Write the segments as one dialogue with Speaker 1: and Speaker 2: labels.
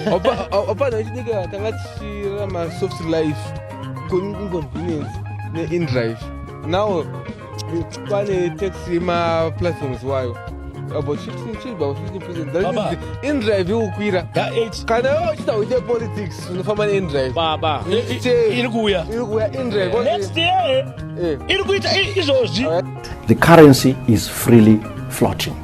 Speaker 1: Opana nginika takathi ma soft life inconvenience in drive. Now kwane taxi ma platforms wayo. About 15%. That is in drive ukwira. Kana uchita with politics unafama in drive.
Speaker 2: Baba. Ilikuya
Speaker 1: in drive.
Speaker 2: Next year. Ilikuita izozi.
Speaker 3: The currency is freely floating.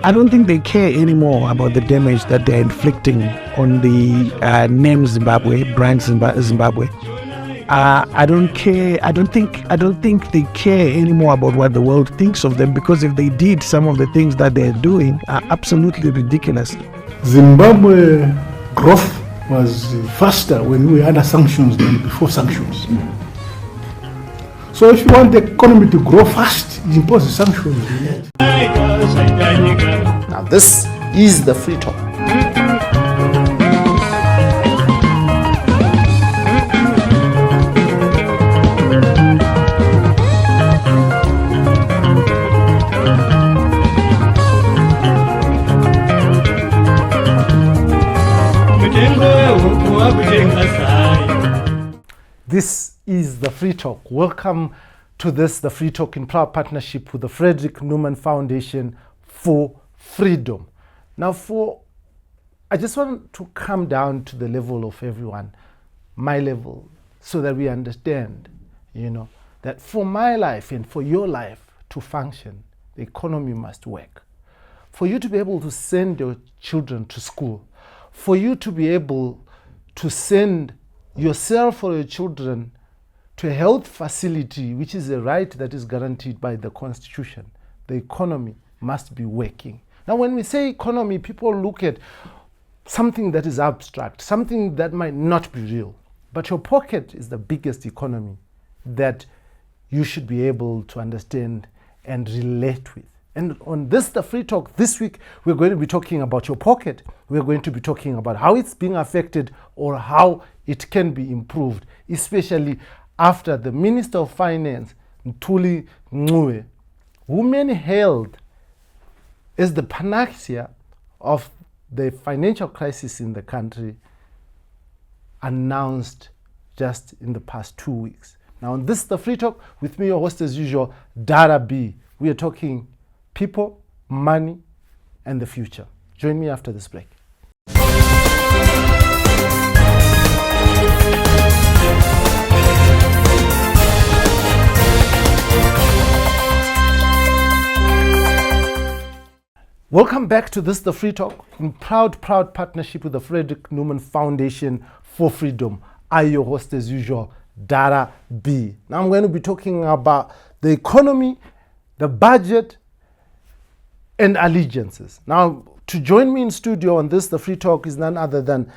Speaker 4: I don't think they care anymore about the damage that they're inflicting on the name Zimbabwe, brand Zimbabwe. I don't care. I don't think they care anymore about what the world thinks of them, because if they did, some of the things that they're doing are absolutely ridiculous.
Speaker 5: Zimbabwe growth was faster when we were under sanctions than before sanctions. So if you want the economy to grow fast, you impose sanctions.
Speaker 3: Now this is the free talk.
Speaker 5: This is the Free Talk. Welcome to this, the Free Talk, in proud partnership with the Frederick Newman Foundation for Freedom. Now, I just want to come down to the level of everyone, my level, so that we understand, that for my life and for your life to function, the economy must work. For you to be able to send your children to school, for you to be able to send yourself or your children to a health facility, which is a right that is guaranteed by the Constitution, the economy must be working. Now, when we say economy, people look at something that is abstract, something that might not be real. But your pocket is the biggest economy that you should be able to understand and relate with. And on this, the Free Talk, this week, we're going to be talking about your pocket. We're going to be talking about how it's being affected or how it can be improved, especially after the Minister of Finance, Mthuli, who many hailed as the panacea of the financial crisis in the country, announced just in the past 2 weeks. Now, on this, the Free Talk, with me, your host as usual, Dara B. We are talking people, money, and the future. Join me after this break. Welcome back to this, the Free Talk, in proud partnership with the Frederick Newman Foundation for Freedom. I, your host as usual, Dara B. Now I'm going to be talking about the economy, the budget, and allegiances. Now, to join me in studio on this, the Free Talk, is none other than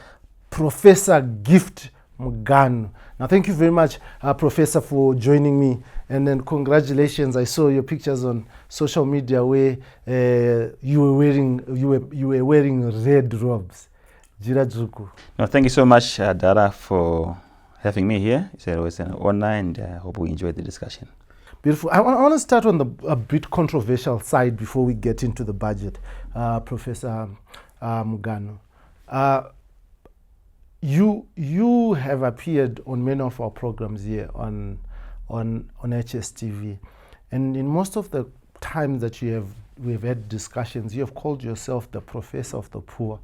Speaker 5: Professor Gift Mugano. Now, thank you very much, Professor, for joining me. And then congratulations. I saw your pictures on social media where you were wearing red robes. Jirajuku.
Speaker 6: No, thank you so much, Dara, for having me here. It's always an honor, and I hope we enjoy the discussion.
Speaker 5: Beautiful. I want to start on the a bit controversial side before we get into the budget, Professor Mugano. You have appeared on many of our programs here on HSTV, and in most of the times that we've had discussions, you have called yourself the professor of the poor,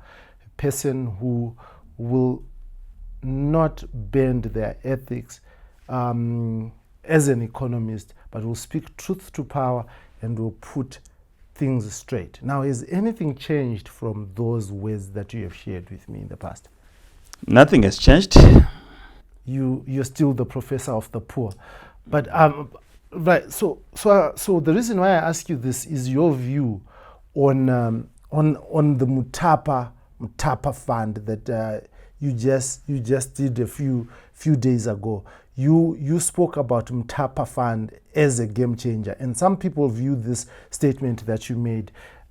Speaker 5: a person who will not bend their ethics as an economist, but will speak truth to power and will put things straight. Now, has anything changed from those words that you have shared with me in the past?
Speaker 6: Nothing has changed.
Speaker 5: You're still the professor of the poor. But right, so the reason why I ask you this is your view on the Mutapa fund that you just did a few days ago. You spoke about Mutapa fund as a game changer, and some people view this statement that you made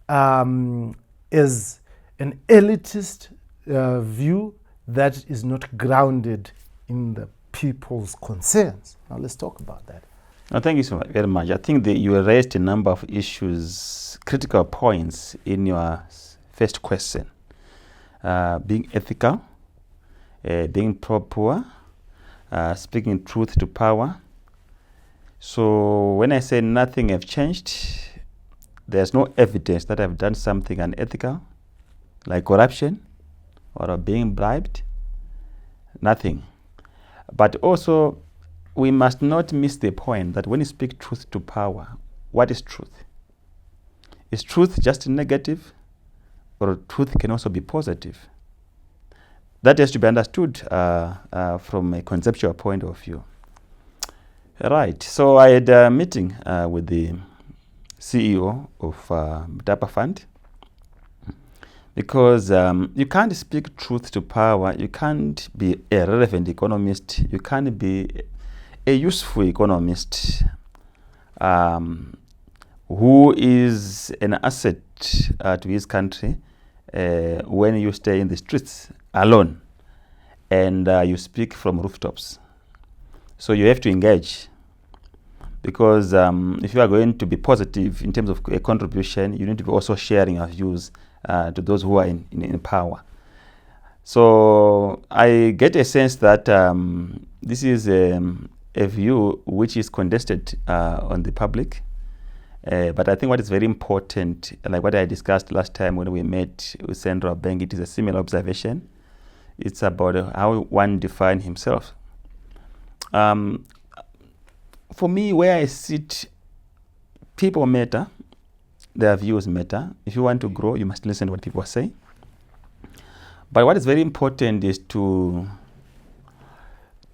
Speaker 5: as an elitist view that is not grounded in the people's concerns. Now let's talk about that.
Speaker 6: Thank you so much, very much. I think that you raised a number of issues, critical points in your first question. being ethical, being pro-poor, speaking truth to power. So when I say nothing have changed, there's no evidence that I've done something unethical, like corruption or being bribed. Nothing. But also, we must not miss the point that when you speak truth to power, what is truth? Is truth just negative, or truth can also be positive? That has to be understood from a conceptual point of view. Right, so I had a meeting with the CEO of Mutapa Fund, because you can't speak truth to power, you can't be a relevant economist, you can't be a useful economist who is an asset to his country when you stay in the streets alone and you speak from rooftops. So you have to engage, because if you are going to be positive in terms of a contribution, you need to be also sharing your views to those who are in power. So I get a sense that this is a view which is contested on the public. But I think what is very important, like what I discussed last time when we met with Central Bank, it is a similar observation. It's about how one defines himself. For me, where I sit, people matter, their views matter. If you want to grow, you must listen to what people are saying. But what is very important is to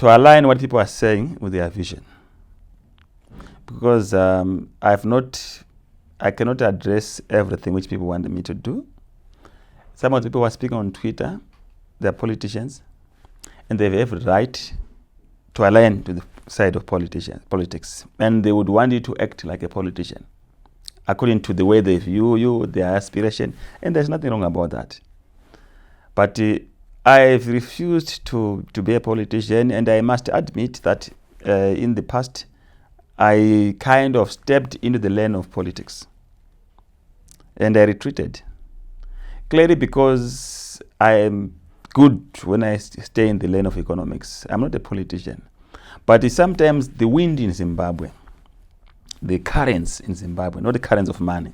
Speaker 6: align what people are saying with their vision. Because I cannot address everything which people want me to do. Some of the people who are speaking on Twitter, they're politicians, and they have every right to align to the side of politics, and they would want you to act like a politician according to the way they view you, their aspiration, and there's nothing wrong about that. But I've refused to be a politician, and I must admit that in the past I kind of stepped into the lane of politics and I retreated, clearly because I am good when I stay in the lane of economics. I'm not a politician. But sometimes the wind in Zimbabwe, the currents in Zimbabwe, not the currents of money,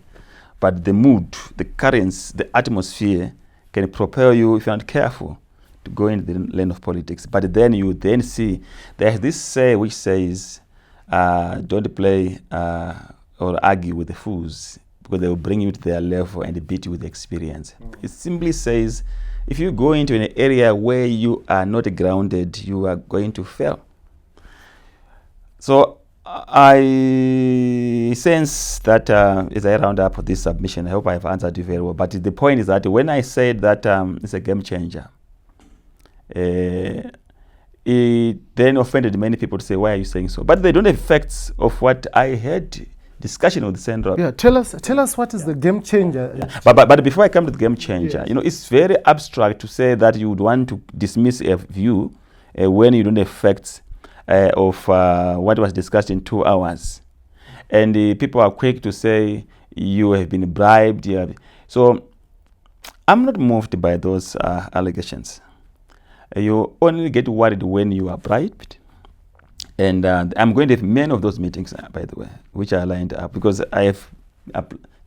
Speaker 6: but the mood, the currents, the atmosphere can propel you, if you're not careful, to go into the lane of politics. But then you then see there's this say which says, don't play or argue with the fools, because they will bring you to their level and beat you with experience. It simply says, if you go into an area where you are not grounded, you are going to fail. So I sense that as I round up this submission, I hope I've answered you very well. But the point is that when I said that it's a game changer, it then offended many people to say, why are you saying so? But they don't have facts of what I had discussion with the Central.
Speaker 5: Yeah, tell us what is the game changer.
Speaker 6: Yeah. But before I come to the game changer, yes, you know, it's very abstract to say that you would want to dismiss a view when you don't have facts of what was discussed in 2 hours. And people are quick to say you have been bribed. So I'm not moved by those allegations. You only get worried when you are bribed. And I'm going to have many of those meetings, by the way, which are lined up, because I have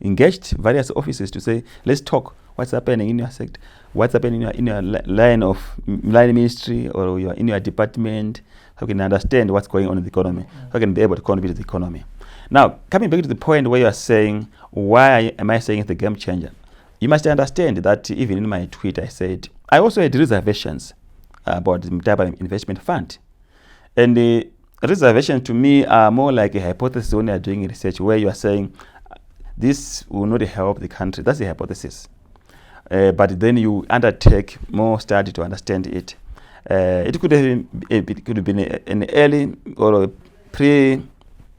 Speaker 6: engaged various offices to say, let's talk. What's happening in your sector? What's happening in your line ministry, or in your department? So you can understand what's going on in the economy. So you can be able to contribute to the economy. Now, coming back to the point where you are saying, why am I saying it's the game changer? You must understand that even in my tweet, I said, I also had reservations about the Mutapa investment fund. And the reservations to me are more like a hypothesis when you are doing research, where you are saying, this will not help the country. That's the hypothesis. But then you undertake more study to understand it. It could have been an early or a pre.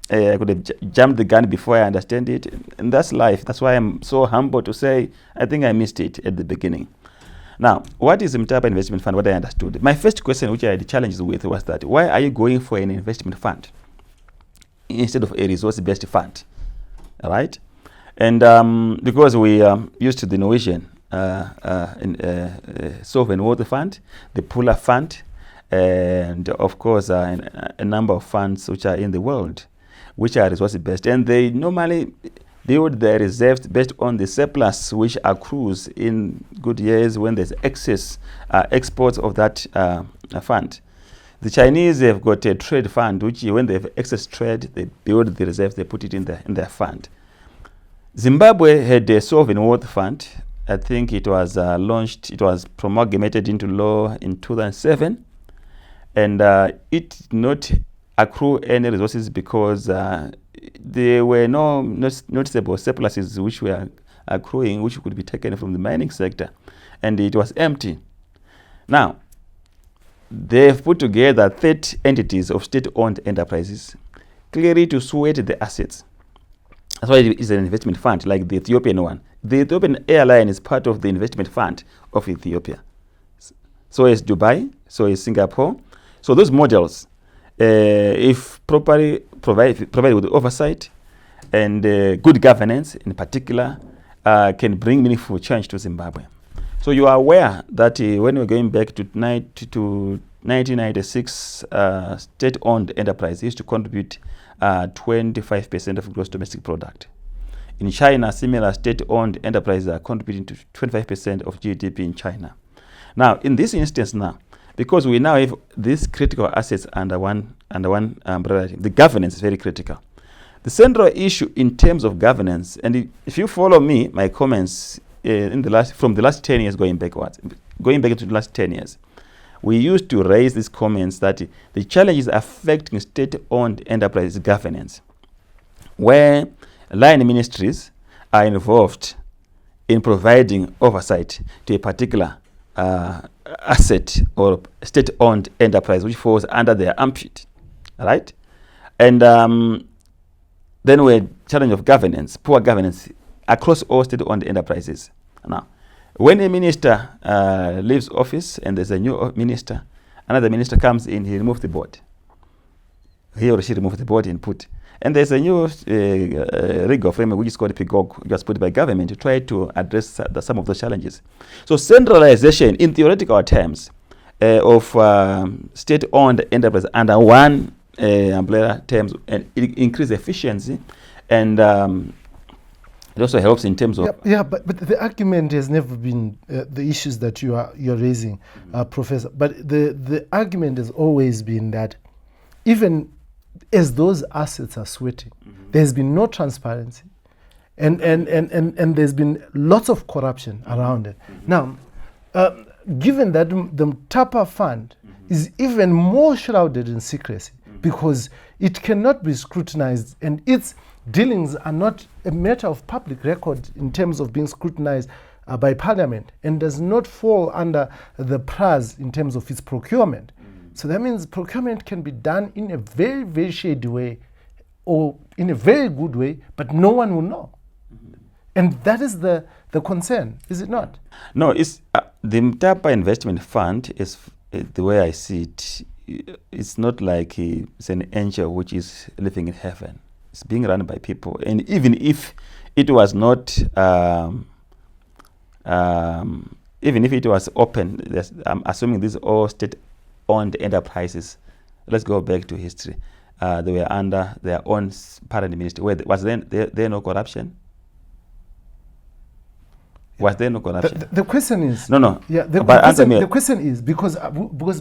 Speaker 6: I could have jumped the gun before I understand it, and that's life. That's why I'm so humble to say I think I missed it at the beginning. Now, what is the Mutapa investment fund? What I understood. My first question, which I had challenges with, was that why are you going for an investment fund instead of a resource-based fund? All right, and because we used to the Norwegian Sovereign Wealth Fund, the Pula Fund, and of course a number of funds which are in the world, which are resource based, and they normally build their reserves based on the surplus which accrues in good years when there's excess exports of that fund. The Chinese have got a trade fund, which when they have excess trade, they build the reserves, they put it in their fund. Zimbabwe had a sovereign wealth fund. I think it was launched, it was promulgated into law in 2007, and it did not accrue any resources because there were no noticeable surpluses which were accruing, which could be taken from the mining sector, and it was empty. Now, they've put together 30 entities of state-owned enterprises, clearly to sweat the assets. That's why it is an investment fund, like the Ethiopian one. The Ethiopian airline is part of the investment fund of Ethiopia. So is Dubai, so is Singapore. So those models, if properly provided with oversight and good governance in particular, can bring meaningful change to Zimbabwe. So you are aware that when we're going back to 1996, state-owned enterprise used to contribute 25% of gross domestic product. In China, similar state-owned enterprises are contributing to 25% of GDP in China. Now, in this instance now, because we now have these critical assets under one umbrella, the governance is very critical. The central issue in terms of governance, and if you follow me, my comments from the last 10 years going back into the last 10 years, we used to raise these comments that the challenges affecting state-owned enterprise governance, where line ministries are involved in providing oversight to a particular asset or state-owned enterprise which falls under their armpit, right? And then we had challenge of governance, poor governance across all state-owned enterprises. Now, when a minister leaves office and there's a new minister, another minister comes in, he removes the board. He or she removes the board and put. And there's a new rigor framework which is called PIGOG, which was put by government to try to address some of those challenges. So centralization in theoretical terms of state-owned enterprise under one umbrella terms, and it increases efficiency, and it also helps in terms of
Speaker 5: but the argument has never been the issues that you're raising, Professor. But the argument has always been that even as those assets are sweating, there's been no transparency, and there's been lots of corruption around it. Now, given that the Mutapa fund is even more shrouded in secrecy because it cannot be scrutinized, and its dealings are not a matter of public record in terms of being scrutinized by Parliament, and does not fall under the PRAS in terms of its procurement. So that means procurement can be done in a very, very shady way or in a very good way, but no one will know. And that is the concern, is it not?
Speaker 6: No, it's the Mutapa investment fund is the way I see it. It's not like it's an angel which is living in heaven. It's being run by people, and even if it was not, even if it was open, I'm assuming these all state-owned enterprises. Let's go back to history. They were under their own parent ministry. Was there no corruption? Was there no corruption?
Speaker 5: The question is
Speaker 6: no.
Speaker 5: Yeah, the question is because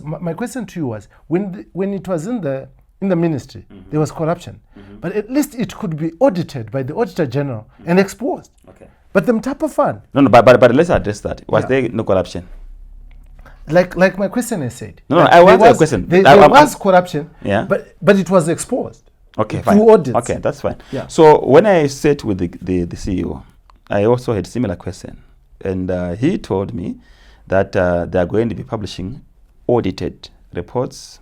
Speaker 5: my question to you was when it was in the ministry, there was corruption, but at least it could be audited by the Auditor General and exposed.
Speaker 6: Okay.
Speaker 5: But the Mutapa fund.
Speaker 6: No, but let's address that. Was there no corruption?
Speaker 5: Like my question has said.
Speaker 6: No, I want a question.
Speaker 5: There was corruption,
Speaker 6: yeah,
Speaker 5: but it was exposed.
Speaker 6: Okay, fine.
Speaker 5: Through audits.
Speaker 6: Okay, that's fine.
Speaker 5: Yeah.
Speaker 6: So when I sat with the CEO, I also had similar question, and he told me that they are going to be publishing audited reports.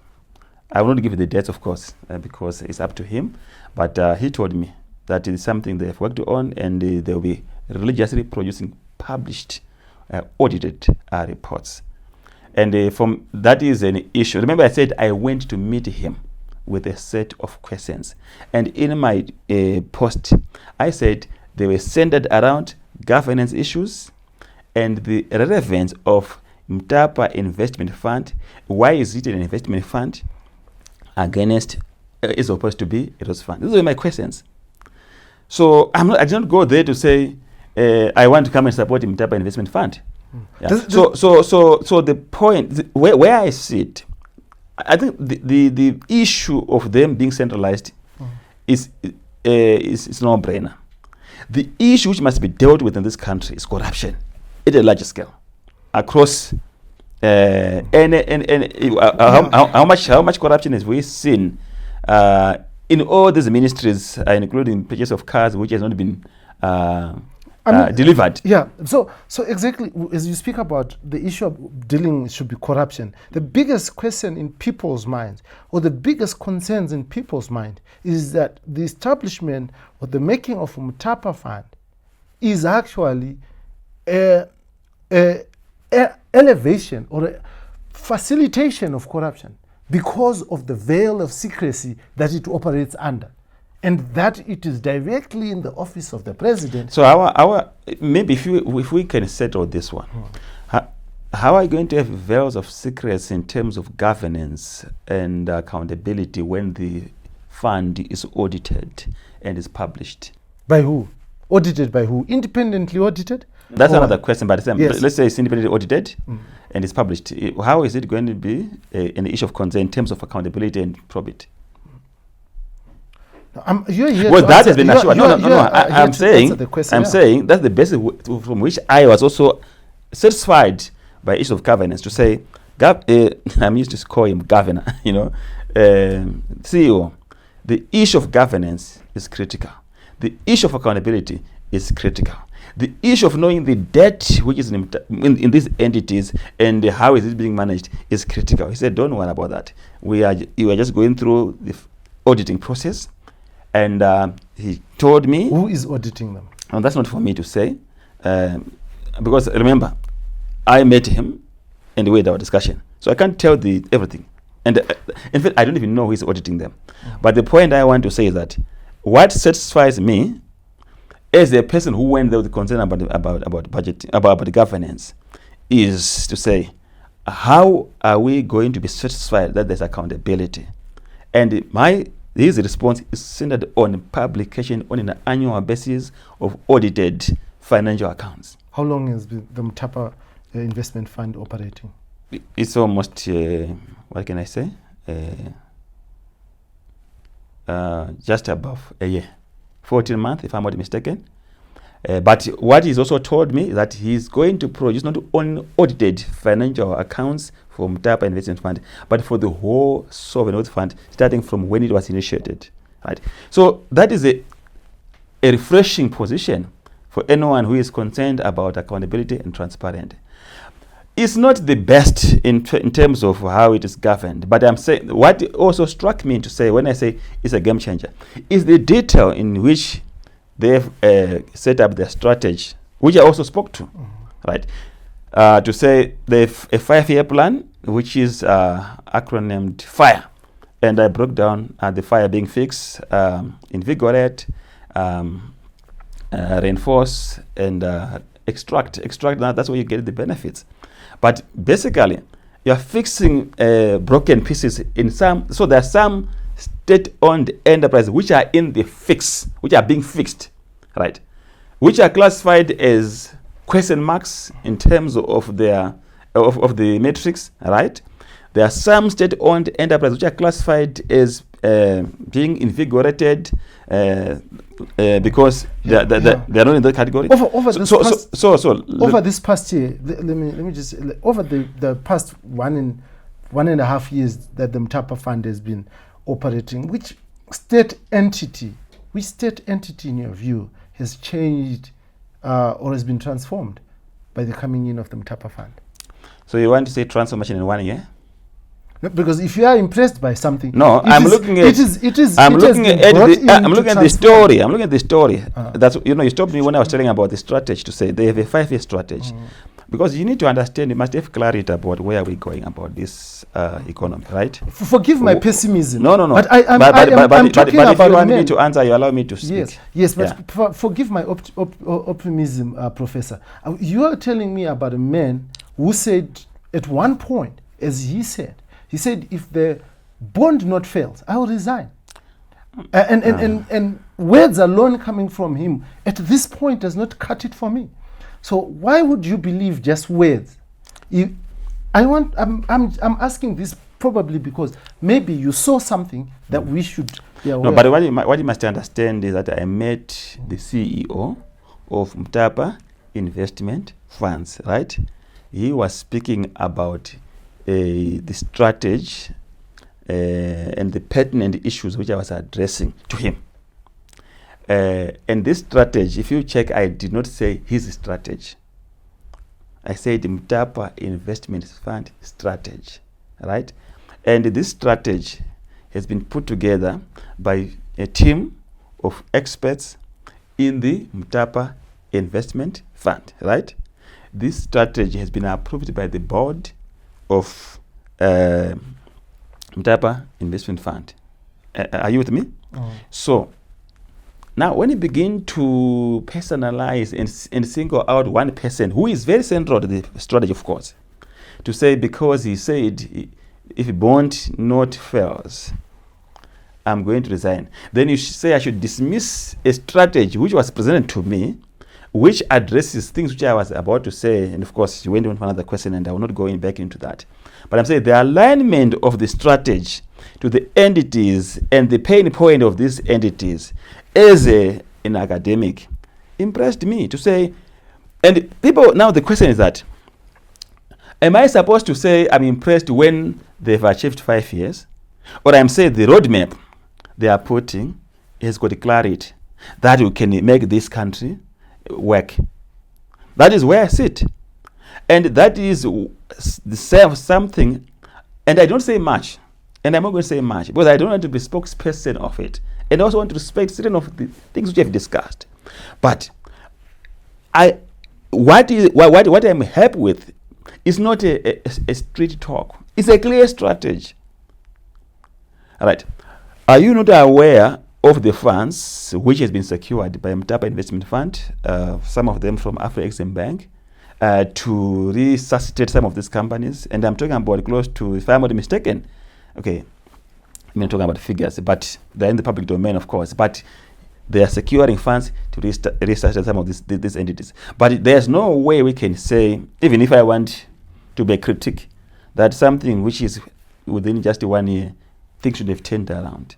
Speaker 6: I will not give the dates, of course, because it's up to him. But he told me that it is something they have worked on, and they will be religiously producing published audited reports. And from that is an issue. Remember, I said I went to meet him with a set of questions, and in my post, I said they were centered around governance issues and the relevance of Mutapa investment fund. Why is it an investment fund against is supposed to be a trust fund? These are my questions. So I don't go there to say I want to come and support Mutapa investment fund. Yeah. So the point where I see it, I think the issue of them being centralized is no-brainer. The issue which must be dealt with in this country is corruption at a larger scale, across how much corruption has we seen in all these ministries, including purchase of cars, which has not been delivered.
Speaker 5: Yeah. So exactly as you speak about the issue of dealing should be corruption, the biggest question in people's minds, or the biggest concerns in people's mind, is that the establishment or the making of a Mutapa fund is actually a elevation or a facilitation of corruption because of the veil of secrecy that it operates under, and that it is directly in the office of the president.
Speaker 6: So our maybe if we can settle this one, how are you going to have veils of secrecy in terms of governance and accountability when the fund is audited and is published?
Speaker 5: By who? Audited by who? Independently audited?
Speaker 6: That's another question, but
Speaker 5: Yes.
Speaker 6: let's say it's independently audited and it's published. How is it going to be an issue of concern in terms of accountability and probity?
Speaker 5: You're here
Speaker 6: Well,
Speaker 5: to
Speaker 6: that
Speaker 5: answer-
Speaker 6: has been
Speaker 5: you're-
Speaker 6: assured.
Speaker 5: you're-
Speaker 6: No.
Speaker 5: you're,
Speaker 6: I'm
Speaker 5: here to
Speaker 6: saying,
Speaker 5: answer the question,
Speaker 6: I'm
Speaker 5: yeah.
Speaker 6: saying that's the basis from which I was also satisfied by issue of governance to say, I'm used to call him governor, CEO. The issue of governance is critical. The issue of accountability is critical. The issue of knowing the debt which is in these entities and how is it being managed is critical. He said, don't worry about that. You are just going through the auditing process. And he told me...
Speaker 5: Who is auditing them?
Speaker 6: And that's not for me to say. Because remember, I met him and we had our discussion. So I can't tell everything. And in fact, I don't even know who is auditing them. But the point I want to say is that what satisfies me as a person who went there with concern about budget, about the governance, is to say, how are we going to be satisfied that there's accountability? And his response is centered on publication on an annual basis of audited financial accounts.
Speaker 5: How long has the Mutapa investment fund operating?
Speaker 6: It's almost, what can I say? Just above a year. 14 months, if I'm not mistaken. But what he's also told me is that he's going to produce not only audited financial accounts for Mutapa Investment Fund, but for the whole sovereign wealth fund, starting from when it was initiated. Right. So that is a refreshing position for anyone who is concerned about accountability and transparency. It's not the best in terms of how it is governed, but I'm saying what also struck me to say when I say it's a game changer is the detail in which they've set up their strategy, which I also spoke to, right? To say they've a 5-year plan, which is acronymed FIRE, and I broke down the FIRE being fix, invigorate, reinforce, and extract. That's where you get the benefits. But basically, you're fixing broken pieces in some. So there are some state-owned enterprises which are in the fix, which are being fixed, right? Which are classified as question marks in terms of their of the matrix, right? There are some state-owned enterprises which are classified as being invigorated because they are not in that category.
Speaker 5: Over this past year, let me just say, over the past 1.5 years that the Mutapa Fund has been operating, which state entity in your view has changed or has been transformed by the coming in of the Mutapa Fund?
Speaker 6: So you want to say transformation in 1 year?
Speaker 5: No, because if you are impressed by something,
Speaker 6: I'm looking at the story. I'm looking at the story. That's you stopped me when I was telling about the strategy to say they have a 5-year strategy. because you need to understand, you must have clarity about where we're going about this economy, right?
Speaker 5: Forgive my pessimism.
Speaker 6: No.
Speaker 5: But I'm talking
Speaker 6: but if
Speaker 5: about
Speaker 6: you want
Speaker 5: men.
Speaker 6: me to answer, you allow me to speak.
Speaker 5: Yes, but forgive my optimism, Professor. You are telling me about a man who said at one point, as he said, if the bond not fails, I will resign. And words alone coming from him at this point does not cut it for me. So why would you believe just words? I'm asking this probably because maybe you saw something that we should be aware.
Speaker 6: No, but what you must understand is that I met the CEO of Mutapa Investment Funds, right? He was speaking about the strategy and the pertinent issues which I was addressing to him. And this strategy, if you check, I did not say his strategy. I said Mutapa Investment Fund strategy, right? And this strategy has been put together by a team of experts in the Mutapa Investment Fund, right? This strategy has been approved by the board of Mutapa Investment Fund. Are you with me? So, now, when you begin to personalize and single out one person who is very central to the strategy, of course, to say because he said if bond not fails, I'm going to resign, then you say I should dismiss a strategy which was presented to me, which addresses things which I was about to say, and of course you went on for another question and I will not go back into that. But I'm saying the alignment of the strategy to the entities and the pain point of these entities as an academic impressed me to say, and people, now the question is that, am I supposed to say I'm impressed when they've achieved 5 years? Or I'm saying the roadmap they are putting has got clarity that you can make this country work. That is where I sit. And that is something, and I don't say much, and I'm not going to say much, because I don't want to be spokesperson of it. And I also want to respect certain of the things which we have discussed. But what I'm happy with is not a street talk. It's a clear strategy. All right. Are you not aware of the funds which has been secured by Mutapa Investment Fund, some of them from Afro-Exim Bank, to resuscitate some of these companies? And I'm talking about close to, if I'm not mistaken, okay, I'm not talking about figures, but they're in the public domain, of course, but they are securing funds to resuscitate some of these entities. But there's no way we can say, even if I want to be a critic, that something which is within just 1 year, things should have turned around.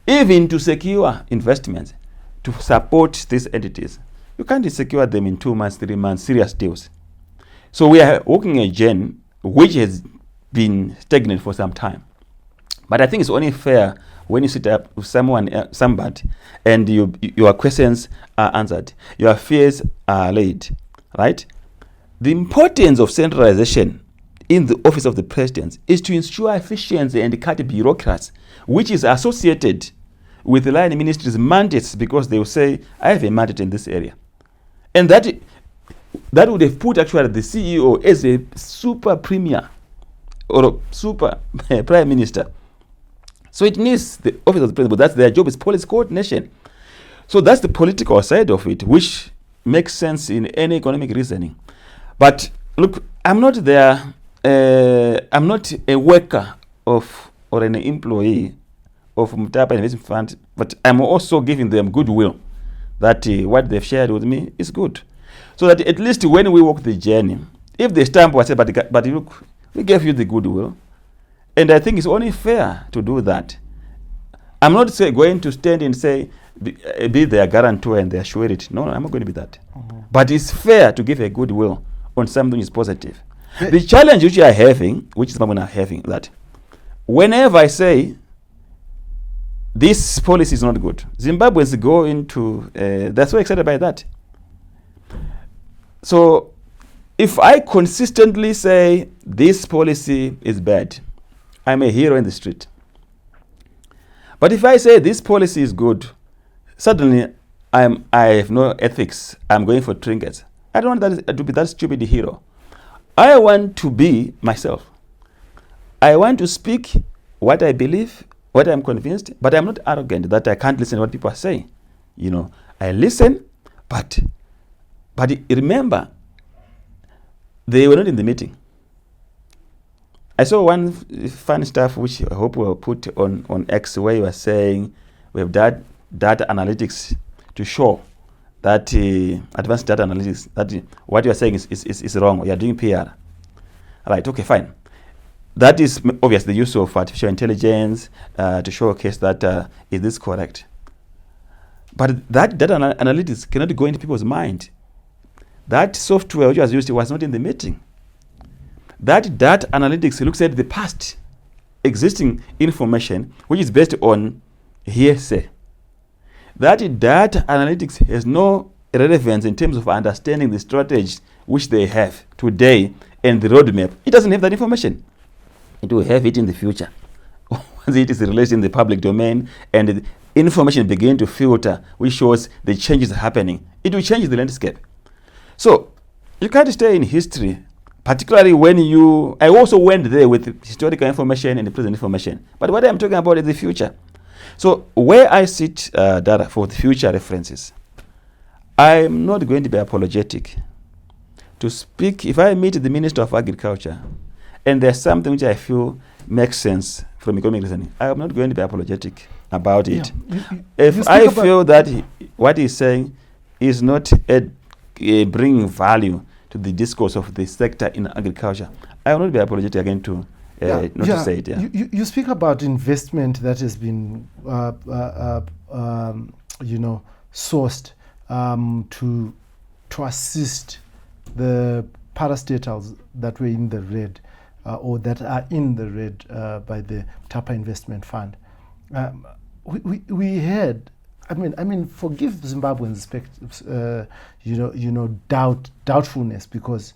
Speaker 6: Even to secure investments, to support these entities, you can't secure them in 2 months, 3 months, serious deals. So we are walking a journey which has been stagnant for some time. But I think it's only fair when you sit up with somebody, and your questions are answered, your fears are laid, right? The importance of centralization in the office of the president is to ensure efficiency and cut bureaucrats, which is associated with the line ministry's mandates, because they will say, I have a mandate in this area. And that would have put actually the CEO as a super premier or a super prime minister. So it needs the office of the president, but that's their job, is policy coordination. So that's the political side of it, which makes sense in any economic reasoning. But look, I'm not there, I'm not a worker of or an employee of Mutapa Investment Fund, but I'm also giving them goodwill that what they've shared with me is good. So that at least when we walk the journey, if they stamp or say, but look, we gave you the goodwill, and I think it's only fair to do that. I'm not going to stand and say, be their guarantor and their surety. No, I'm not going to be that. But it's fair to give a goodwill on something is positive. The challenge which you are having, which is not having, that whenever I say this policy is not good, Zimbabweans go into, they're so excited by that. So if I consistently say this policy is bad, I'm a hero in the street. But if I say this policy is good, suddenly I have no ethics. I'm going for trinkets. I don't want that to be that stupid hero I want to be myself. I want to speak what I believe, what I'm convinced, but I'm not arrogant that I can't listen to what people are saying. You know, I listen, but remember, they were not in the meeting. I saw one fun stuff which I hope we'll put on X, where you were saying we have data analytics to show that advanced data analytics, that what you are saying is wrong. You are doing PR. Right, okay, fine. That is obvious, the use of artificial intelligence to showcase that is this correct. But that data analytics cannot go into people's mind. That software which was used was not in the meeting. That data analytics looks at the past existing information, which is based on hearsay. That data analytics has no relevance in terms of understanding the strategy which they have today and the roadmap. It doesn't have that information. It will have it in the future. Once it is released in the public domain and the information begin to filter, which shows the changes happening, it will change the landscape. So you can't stay in history, particularly when I also went there with historical information and the present information. But what I'm talking about is the future. So where I sit data for the future references, I'm not going to be apologetic to speak. If I meet the Minister of Agriculture and there's something which I feel makes sense from economic reasoning, I'm not going to be apologetic about it. If I feel that what he's saying is not bringing value to the discourse of the sector in agriculture, I will not be apologetic again to to say it. Yeah.
Speaker 5: You speak about investment that has been sourced to assist the parastatals that were in the red or that are in the red by the Mutapa Investment Fund. We had, I mean, forgive Zimbabweans, doubtfulness, because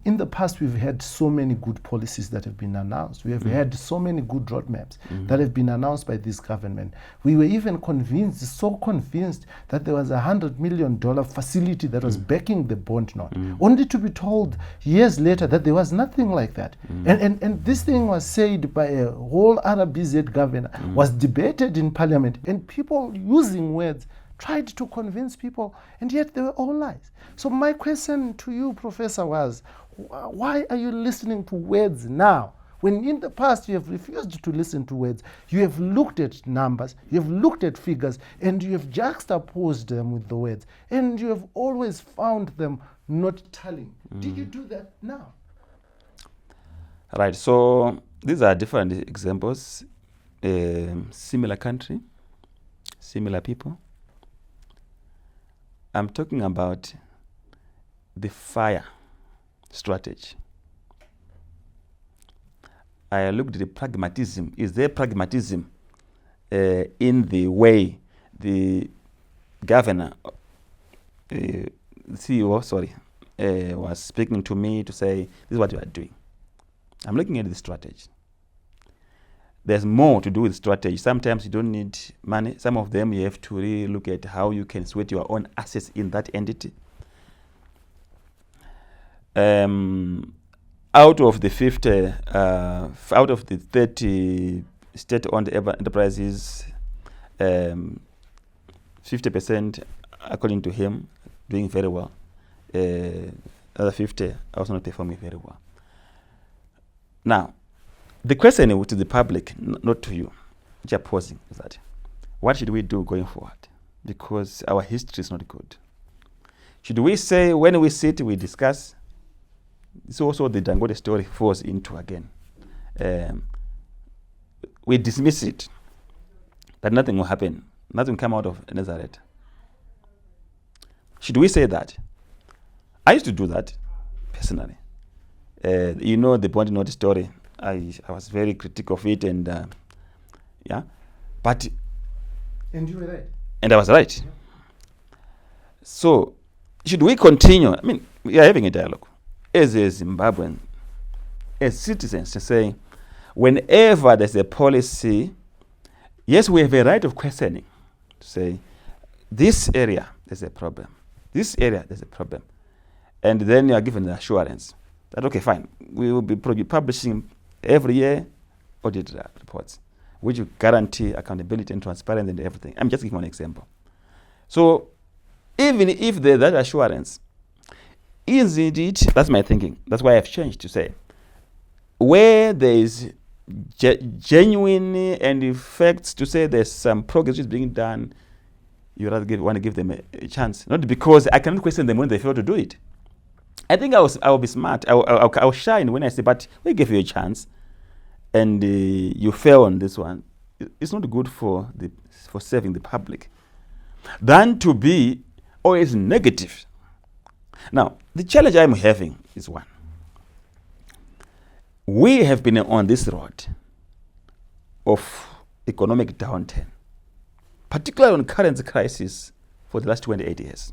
Speaker 5: in the past we've had so many good policies that have been announced. We have had so many good roadmaps that have been announced by this government. We were even so convinced that there was $100 million facility that was backing the bond note, only to be told years later that there was nothing like that. And this thing was said by a whole RBZ governor, was debated in parliament, and people using words tried to convince people, and yet they were all lies. So my question to you, Professor, was why are you listening to words now, when in the past you have refused to listen to words? You have looked at numbers, you have looked at figures, and you have juxtaposed them with the words, and you have always found them not telling. Did you do that now?
Speaker 6: Right, so these are different examples. Similar country, similar people. I'm talking about the fire strategy. I looked at the pragmatism. Is there pragmatism in the way the governor, CEO, was speaking to me to say, this is what you are doing. I'm looking at the strategy. There's more to do with strategy. Sometimes you don't need money. Some of them you have to really look at how you can sweat your own assets in that entity. Out of the 30 state-owned enterprises, 50%, according to him, doing very well. Other 50 also not performing very well. Now, the question to the public, not to you, which are posing, is that what should we do going forward? Because our history is not good. Should we say when we sit, we discuss? It's also the Dangote story falls into again. We dismiss it, that nothing will happen, nothing will come out of Nazareth. Should we say that? I used to do that, personally. The bond note story, I was very critical of it, and but
Speaker 5: and you were right,
Speaker 6: and I was right. Yeah. So should we continue? I mean, we are having a dialogue as a Zimbabwean, as citizens, to say whenever there's a policy, yes, we have a right of questioning, to say this area there's a problem, this area there's a problem, and then you are given the assurance that, okay, fine, we will be publishing every year audit reports, which will guarantee accountability and transparency and everything. I'm just giving one example. So even if there's that assurance, is indeed, that's my thinking. That's why I've changed to say, where there is genuine and facts to say there's some progress is being done, you rather want to give them a chance. Not because I cannot question them when they fail to do it. I think I will be smart. I'll shine when I say, but we gave you a chance and you fail on this one. It's not good for serving the public than to be always negative. Now, the challenge I'm having is one. We have been on this road of economic downturn, particularly on currency crisis, for the last 28 years.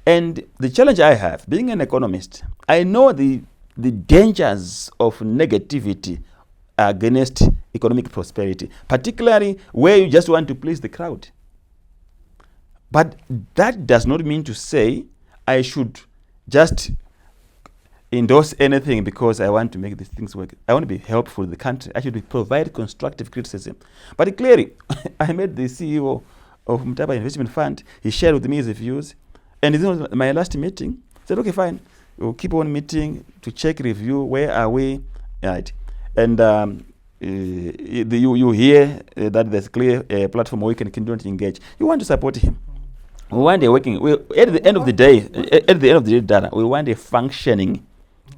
Speaker 6: And the challenge I have, being an economist, I know the dangers of negativity against economic prosperity, particularly where you just want to please the crowd. But that does not mean to say I should just endorse anything because I want to make these things work. I want to be helpful to the country. I should provide constructive criticism. But clearly, I met the CEO of Mutapa Investment Fund. He shared with me his views. And in my last meeting, said, okay, fine. We'll keep on meeting to check, review, where are we? Right. And you hear that there's a clear platform where we can continue to engage. You want to support him. We want a working, at the end of the day, Dara, we want a functioning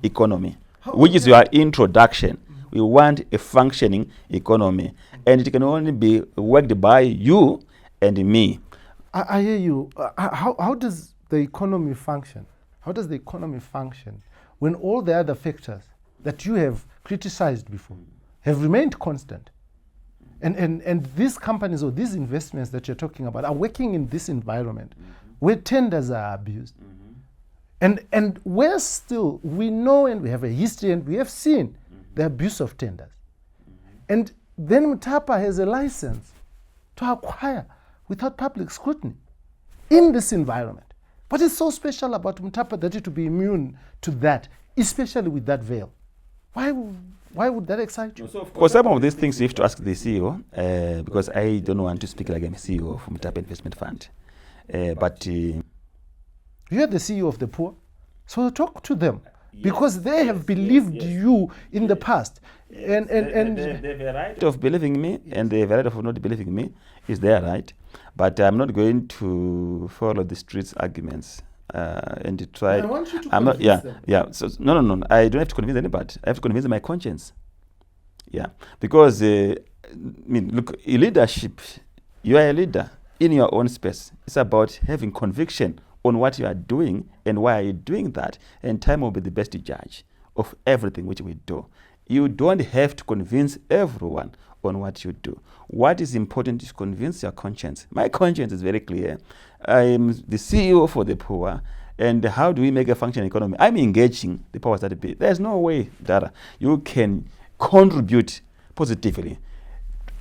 Speaker 6: economy, which is your introduction. We want a functioning economy, and it can only be worked by you and me.
Speaker 5: I hear you. How does the economy function? How does the economy function when all the other factors that you have criticized before have remained constant? And these companies or these investments that you're talking about are working in this environment where tenders are abused. And where still we know and we have a history and we have seen the abuse of tenders. And then Mutapa has a license to acquire without public scrutiny in this environment. What is so special about Mutapa that it would be immune to that, especially with that veil? Why would that excite you?
Speaker 6: So for some of these things, you have to ask the CEO, because I don't want to speak like I'm CEO of Mutapa Investment Fund. But
Speaker 5: you're the CEO of the poor, so talk to them, because they have believed you in the past. And
Speaker 6: the right of believing me and the right of not believing me is their right. But I'm not going to follow the streets arguments. And to try.
Speaker 5: I want you to convince them.
Speaker 6: Yeah. So no. I don't have to convince anybody. I have to convince my conscience. Yeah, because look, leadership. You are a leader in your own space. It's about having conviction on what you are doing and why are you doing that. And time will be the best judge of everything which we do. You don't have to convince everyone on what you do. What is important is convince your conscience. My conscience is very clear. I'm the CEO for the poor. And how do we make a functioning economy? I'm engaging the powers that be. There's no way, Dara, you can contribute positively,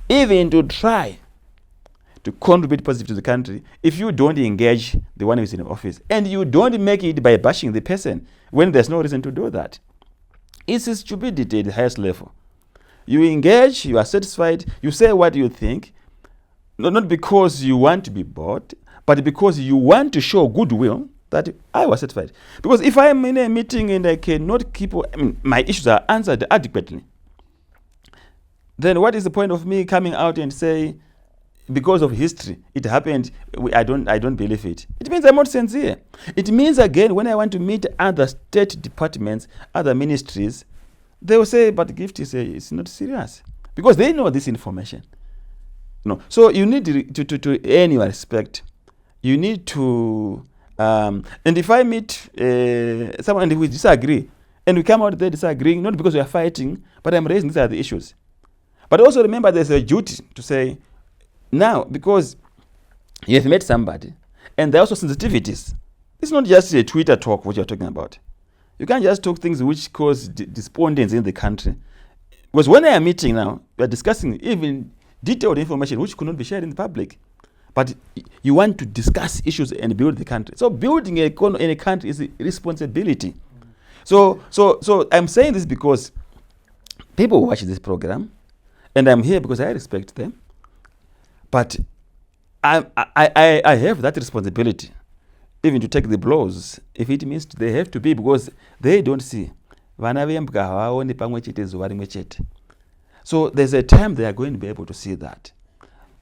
Speaker 6: even to try to contribute positively to the country, if you don't engage the one who's in office. And you don't make it by bashing the person when there's no reason to do that. It's a stupidity at the highest level. You engage, you are satisfied, you say what you think, not because you want to be bought, but because you want to show goodwill that I was satisfied. Because if I'm in a meeting and I cannot keep, my issues are answered adequately, then what is the point of me coming out and say, because of history, it happened, I don't believe it. It means I'm not sincere. It means, again, when I want to meet other state departments, other ministries, they will say, but gift is not serious. Because they know this information. So you need to earn your respect. You need to, and if I meet someone and we disagree, and we come out there disagreeing, not because we are fighting, but I'm raising these are the issues. But also remember there's a duty to say, now, because you have met somebody, and there are also sensitivities. It's not just a Twitter talk what you're talking about. You can't just talk things which cause despondence in the country. Because when I am meeting now, we are discussing even detailed information which could not be shared in the public. But you want to discuss issues and build the country. So building in a country is a responsibility. So I'm saying this because people watch this program, and I'm here because I respect them. But I have that responsibility, even to take the blows if it means they have to be, because they don't see. So there's a time they are going to be able to see that.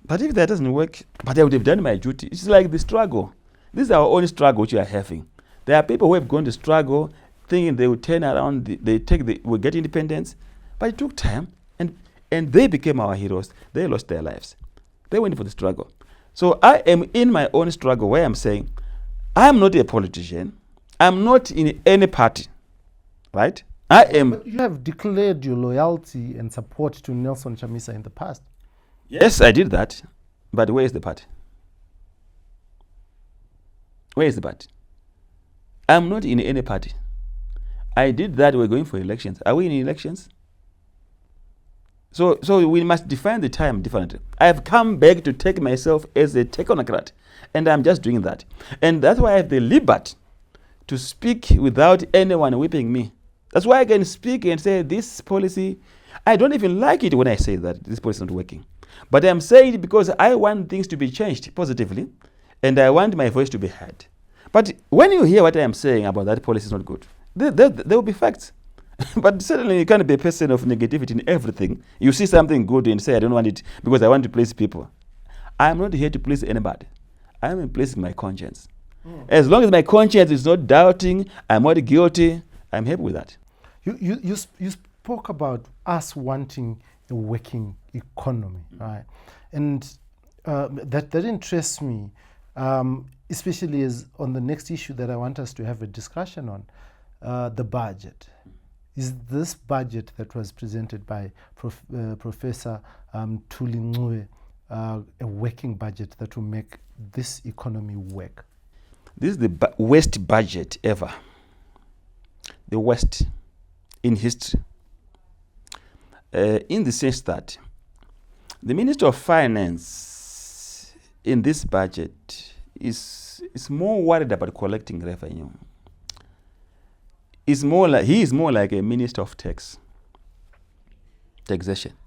Speaker 6: But if that doesn't work, but I would have done my duty. It's like the struggle. This is our own struggle which we are having. There are people who have gone to struggle thinking they will turn around, will get independence. But it took time, and they became our heroes. They lost their lives. They went for the struggle. So I am in my own struggle where I'm saying, I'm not a politician. I'm not in any party, right? I am.
Speaker 5: But you have declared your loyalty and support to Nelson Chamisa in the past.
Speaker 6: Yes, I did that. But where is the party? Where is the party? I'm not in any party. I did that. We're going for elections. Are we in elections? So we must define the time differently. I have come back to take myself as a technocrat, and I'm just doing that. And that's why I have the liberty to speak without anyone whipping me. That's why I can speak and say this policy, I don't even like it when I say that this policy is not working. But I'm saying it because I want things to be changed positively, and I want my voice to be heard. But when you hear what I am saying about that policy is not good, there will be facts. But certainly you can't be a person of negativity in everything. You see something good and say, I don't want it because I want to please people. I'm not here to please anybody. I'm pleasing my conscience. As long as my conscience is not doubting, I'm not guilty, I'm happy with that.
Speaker 5: You spoke about us wanting a working economy, right? And that interests me, especially as on the next issue that I want us to have a discussion on, the budget. Is this budget that was presented by Professor Mthuli a working budget that will make this economy work?
Speaker 6: This is the worst budget ever. The worst in history. In the sense that the Minister of Finance in this budget is more worried about collecting revenue. He is more like a minister of taxation.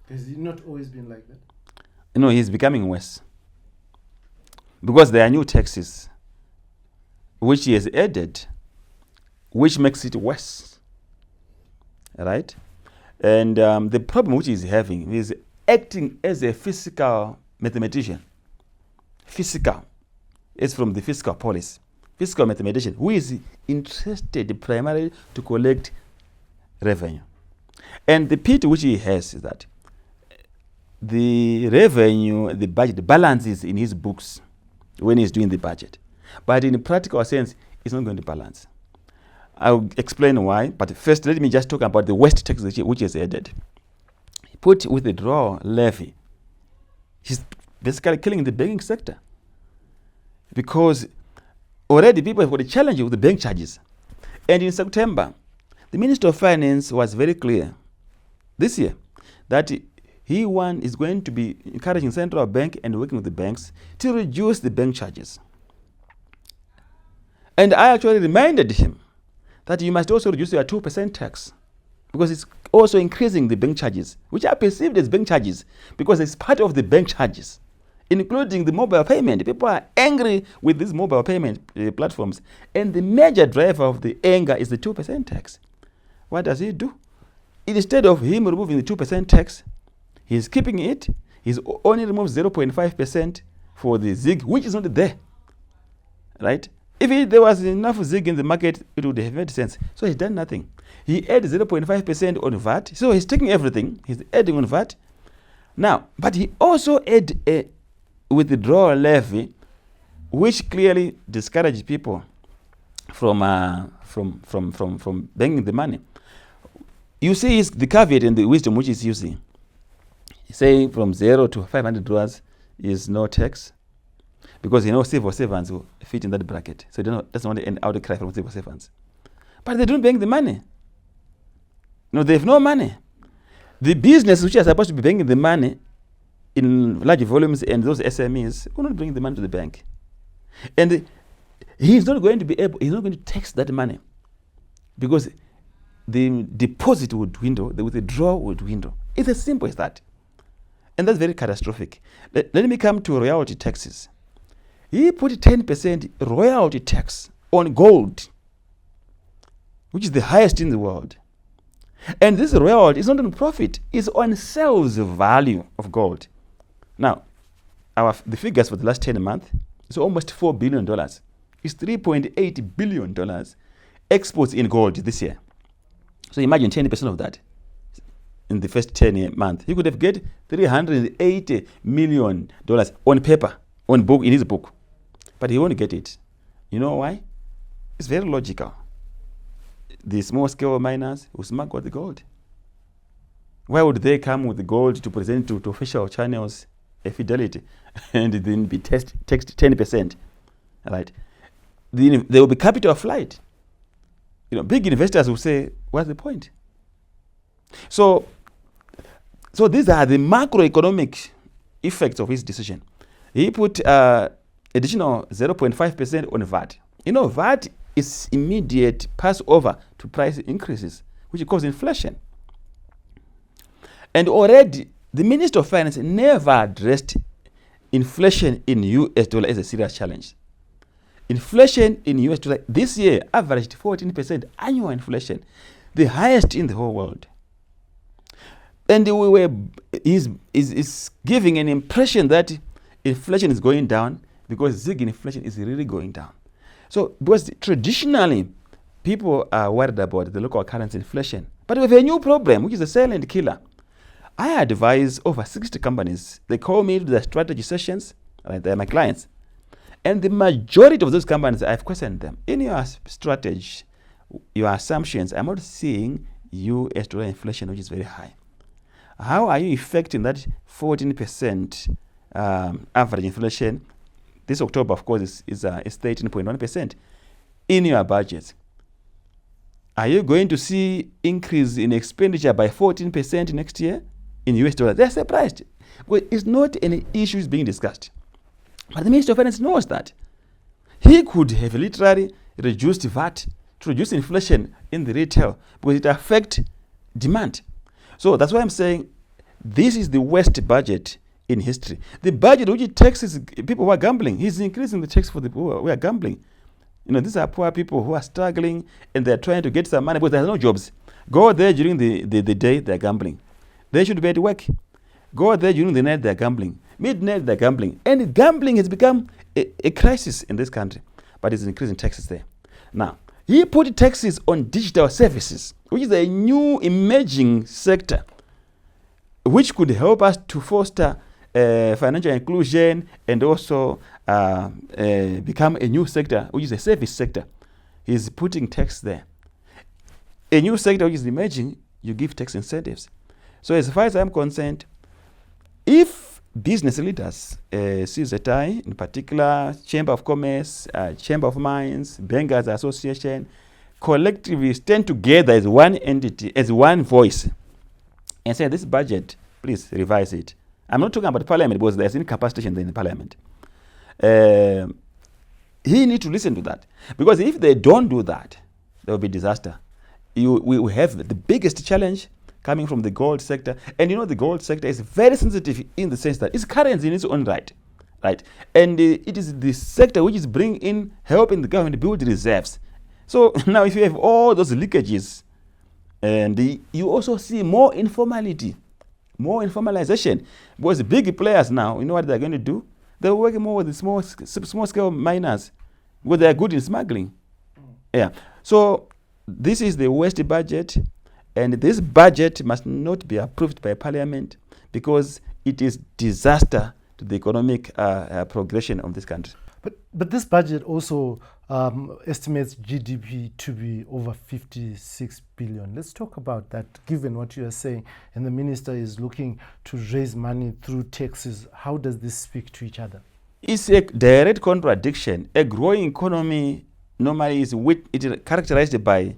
Speaker 5: Has he not always been like that?
Speaker 6: No, he's becoming worse. Because there are new taxes which he has added, which makes it worse. Right? And the problem which he's having is acting as a fiscal mathematician. Fiscal. It's from the fiscal policy. Fiscal mathematician who is interested primarily to collect revenue. And the pity which he has is that the revenue, the budget, the balances in his books when he's doing the budget. But in a practical sense, it's not going to balance. I'll explain why, but first let me just talk about the worst tax which is added. He put withdrawal levy. He's basically killing the banking sector. Because already people have got a challenge with the bank charges. And in September, the Minister of Finance was very clear this year that he is going to be encouraging central bank and working with the banks to reduce the bank charges. And I actually reminded him that you must also reduce your 2% tax because it's also increasing the bank charges, which are perceived as bank charges because it's part of the bank charges, including the mobile payment. People are angry with these mobile payment platforms. And the major driver of the anger is the 2% tax. What does he do? Instead of him removing the 2% tax, he's keeping it. He's only removes 0.5% for the ZIG, which is not there. Right? If there was enough ZIG in the market, it would have made sense. So he's done nothing. He added 0.5% on VAT. So he's taking everything. He's adding on VAT. Now, but he also added a withdrawal levy, which clearly discouraged people from banking the money. You see the caveat and the wisdom which he's using. Saying from $0 to $500 is no tax, because civil servants will fit in that bracket. So he doesn't want an outcry from civil servants. But they don't bank the money. No, they have no money. The business which are supposed to be banking the money in large volumes and those SMEs will not bring the money to the bank. And he's not going to tax that money because the deposit would dwindle, the withdrawal would dwindle. It's as simple as that. And that's very catastrophic. Let me come to royalty taxes. He put 10% royalty tax on gold, which is the highest in the world. And this royalty is not on profit, it's on sales value of gold. Now, the figures for the last 10 months is almost $4 billion. It's $3.8 billion exports in gold this year. So imagine 10% of that in the first 10 months. He could have get $380 million on paper, on book, in his book. But he won't get it. You know why? It's very logical. The small scale miners who smuggle the gold. Why would they come with the gold to present to official channels a fidelity and then be taxed 10%? Right? There will be capital flight. Big investors will say, what's the point? So these are the macroeconomic effects of his decision. He put additional 0.5% on VAT. VAT is immediate pass over to price increases, which cause inflation. And already, the Minister of Finance never addressed inflation in US dollar as a serious challenge. Inflation in US dollar this year averaged 14% annual inflation, the highest in the whole world. And is giving an impression that inflation is going down because zig inflation is really going down. So, because traditionally, people are worried about the local currency inflation. But we have a new problem, which is the silent killer. I advise over 60 companies. They call me to their strategy sessions. Right, they're my clients. And the majority of those companies, I've questioned them. In your strategy, your assumptions, I'm not seeing US dollar inflation, which is very high. How are you affecting that 14% average inflation? This October, of course, is 13.1% in your budget. Are you going to see increase in expenditure by 14% next year in US dollars? They're surprised. Well, it's not any issues being discussed. But the Minister of Finance knows that. He could have literally reduced VAT to reduce inflation in the retail because it affects demand. So that's why I'm saying this is the worst budget in history. The budget which taxes people who are gambling, he's increasing the tax for the poor who are gambling. These are poor people who are struggling and they're trying to get some money because there's no jobs. Go there during the day, they're gambling. They should be at work. Go there during the night, they're gambling. Midnight, they're gambling. And gambling has become a crisis in this country. But it's increasing taxes there. Now, he put taxes on digital services, which is a new emerging sector, which could help us to foster financial inclusion and also become a new sector, which is a service sector. He's putting tax there. A new sector which is emerging, you give tax incentives. So as far as I'm concerned, if business leaders, CZI in particular, Chamber of Commerce, Chamber of Mines, Bankers Association, collectively stand together as one entity, as one voice, and say this budget, please revise it. I'm not talking about parliament because there's incapacitation in the parliament. He needs to listen to that. Because if they don't do that, there will be disaster. We have the biggest challenge coming from the gold sector. And the gold sector is very sensitive in the sense that it's currency in its own right. And it is the sector which is helping the government build reserves. So now if you have all those leakages, and you also see more informality, more informalization. Because the big players now, you know what they're going to do? They're working more with the small scale miners because they're good in smuggling. Yeah. So this is the worst budget, and this budget must not be approved by Parliament because it is disaster to the economic progression of this country.
Speaker 5: But this budget also estimates GDP to be over 56 billion. Let's talk about that, given what you are saying, and the minister is looking to raise money through taxes. How does this speak to each other?
Speaker 6: It's a direct contradiction. A growing economy normally is characterized by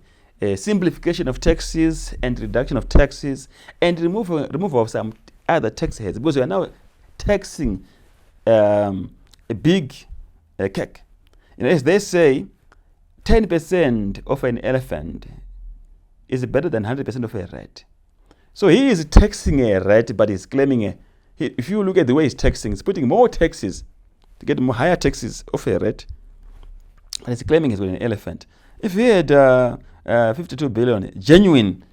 Speaker 6: simplification of taxes and reduction of taxes and removal of some other tax heads, because we are now taxing a big cake. As they say, 10% of an elephant is better than 100% of a rate. So he is taxing a rate, but he's claiming if you look at the way he's taxing, he's putting more taxes to get more higher taxes of a rate, and he's claiming he's got an elephant. If he had 52 billion genuine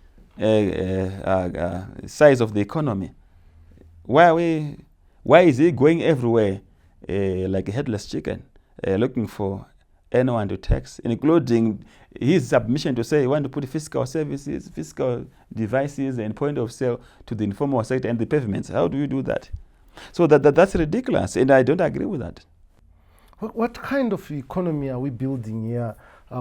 Speaker 6: size of the economy, why is he going everywhere like a headless chicken, looking for anyone to tax, including his submission to say he want to put fiscal services, fiscal devices and point of sale to the informal sector and the pavements? How do you do that? So that's ridiculous, and I don't agree with that.
Speaker 5: What kind of economy are we building here,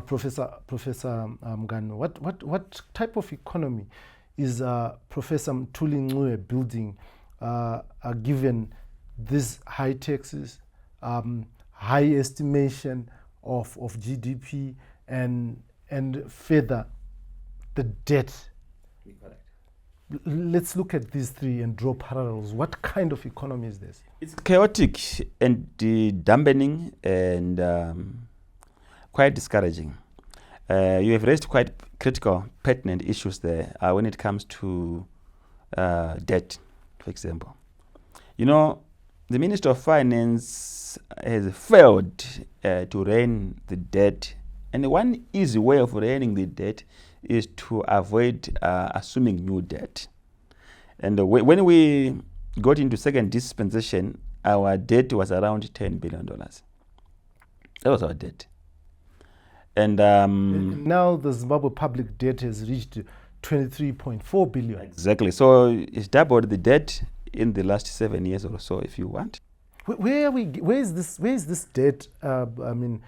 Speaker 5: Professor Mugano? What type of economy is Professor Mthuli building, given these high taxes, high estimation of GDP, and further the debt? Let's look at these three and draw parallels. What kind of economy is this?
Speaker 6: It's chaotic and dampening and quite discouraging. You have raised quite critical, pertinent issues there when it comes to debt, for example. You know, the Minister of Finance has failed to rein the debt, and one easy way of reining the debt is to avoid assuming new debt. And when we got into second dispensation, our debt was around $10 billion. That was our debt. And
Speaker 5: now the Zimbabwe public debt has reached 23.4 billion.
Speaker 6: Exactly. So it's doubled the debt in the last 7 years or so, if you want.
Speaker 5: Where is this debt? I mean,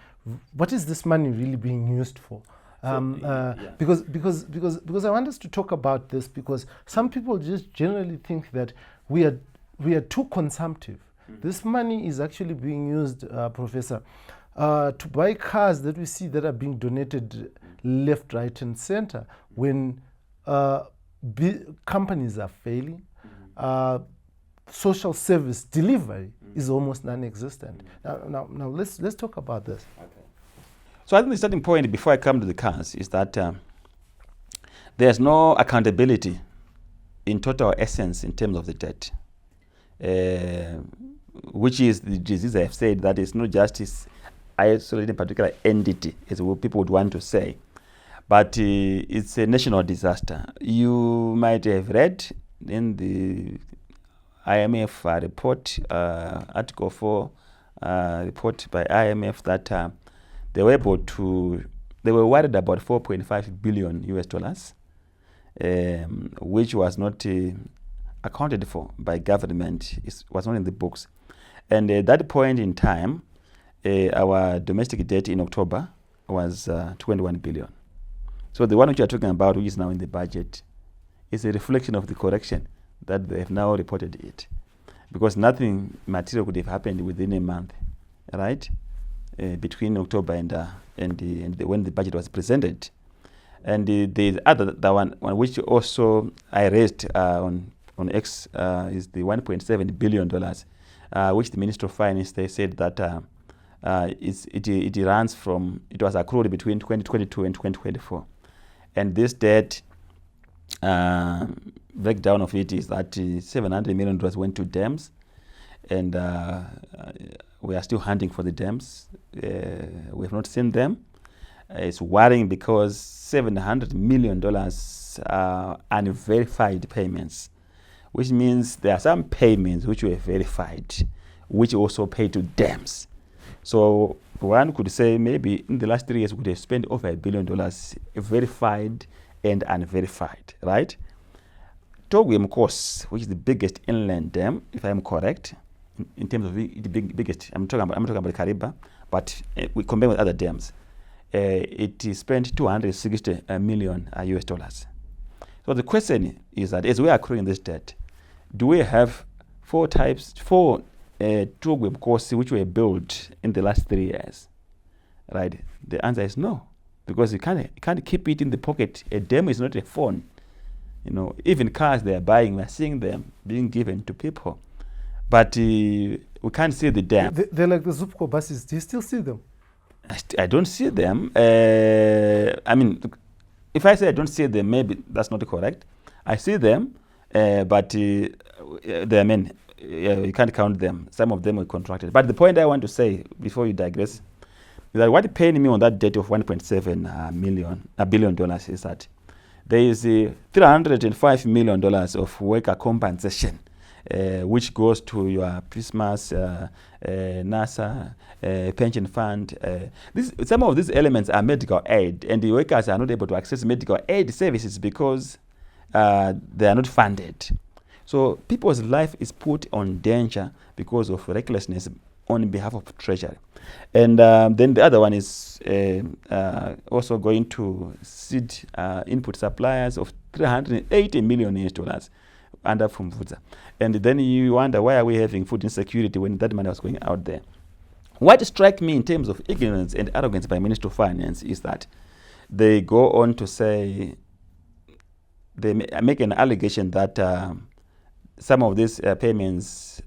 Speaker 5: what is this money really being used for? Because I want us to talk about this, because some people just generally think that we are too consumptive. This money is actually being used, Professor, to buy cars that we see that are being donated left, right, and center when companies are failing. Social service delivery is almost non-existent. Now let's talk about this.
Speaker 6: Okay. So I think the starting point before I come to the cars is that there's no accountability in total essence in terms of the debt, which is the disease I have said that it's not just isolated particular entity, as what people would want to say, but it's a national disaster. You might have read in the IMF report, Article 4 report by IMF, that they were worried about $4.5 billion US dollars, which was not accounted for by government. It was not in the books. And at that point in time, our domestic debt in October was 21 billion. So the one which you are talking about, which is now in the budget, is a reflection of the correction that they have now reported it, because nothing material could have happened within a month, right? Between October and when the budget was presented. And the other one which also I raised on X is the $1.7 billion, which the Minister of Finance, they said that it runs from, it was accrued between 2022 and 2024. And this debt, breakdown of it is that $700 million went to dams, and we are still hunting for the dams. We have not seen them. It's worrying because $700 million are unverified payments, which means there are some payments which were verified, which also pay to dams. So one could say maybe in the last 3 years we could have spent over $1 billion verified and unverified, right? Togwem course, which is the biggest inland dam, if I am correct, in terms of the biggest. I'm talking about Kariba, but we compare with other dams. It spent 260 million US dollars. So the question is that as we are accruing this debt, do we have four Togwem courses which were built in the last 3 years? Right? The answer is no, because you can't keep it in the pocket. A dam is not a phone. You know, even cars they are buying, we're seeing them being given to people, but we can't see the dam.
Speaker 5: They're like the Zupco buses. Do you still see them?
Speaker 6: I don't see them. I mean, if I say I don't see them, maybe that's not correct. I see them, but there are many. You can't count them. Some of them were contracted. But the point I want to say before you digress is that what paid me on that debt of $1.7 billion is that there is $305 million of worker compensation, which goes to your Christmas, NASA, pension fund. Some of these elements are medical aid, and the workers are not able to access medical aid services because they are not funded. So people's life is put on danger because of recklessness on behalf of Treasury. And then the other one is also going to seed input suppliers of $380 million under Fumvudza. And then you wonder, why are we having food insecurity when that money was going out there? What strikes me in terms of ignorance and arrogance by Minister of Finance is that they go on to say, they make an allegation that some of these payments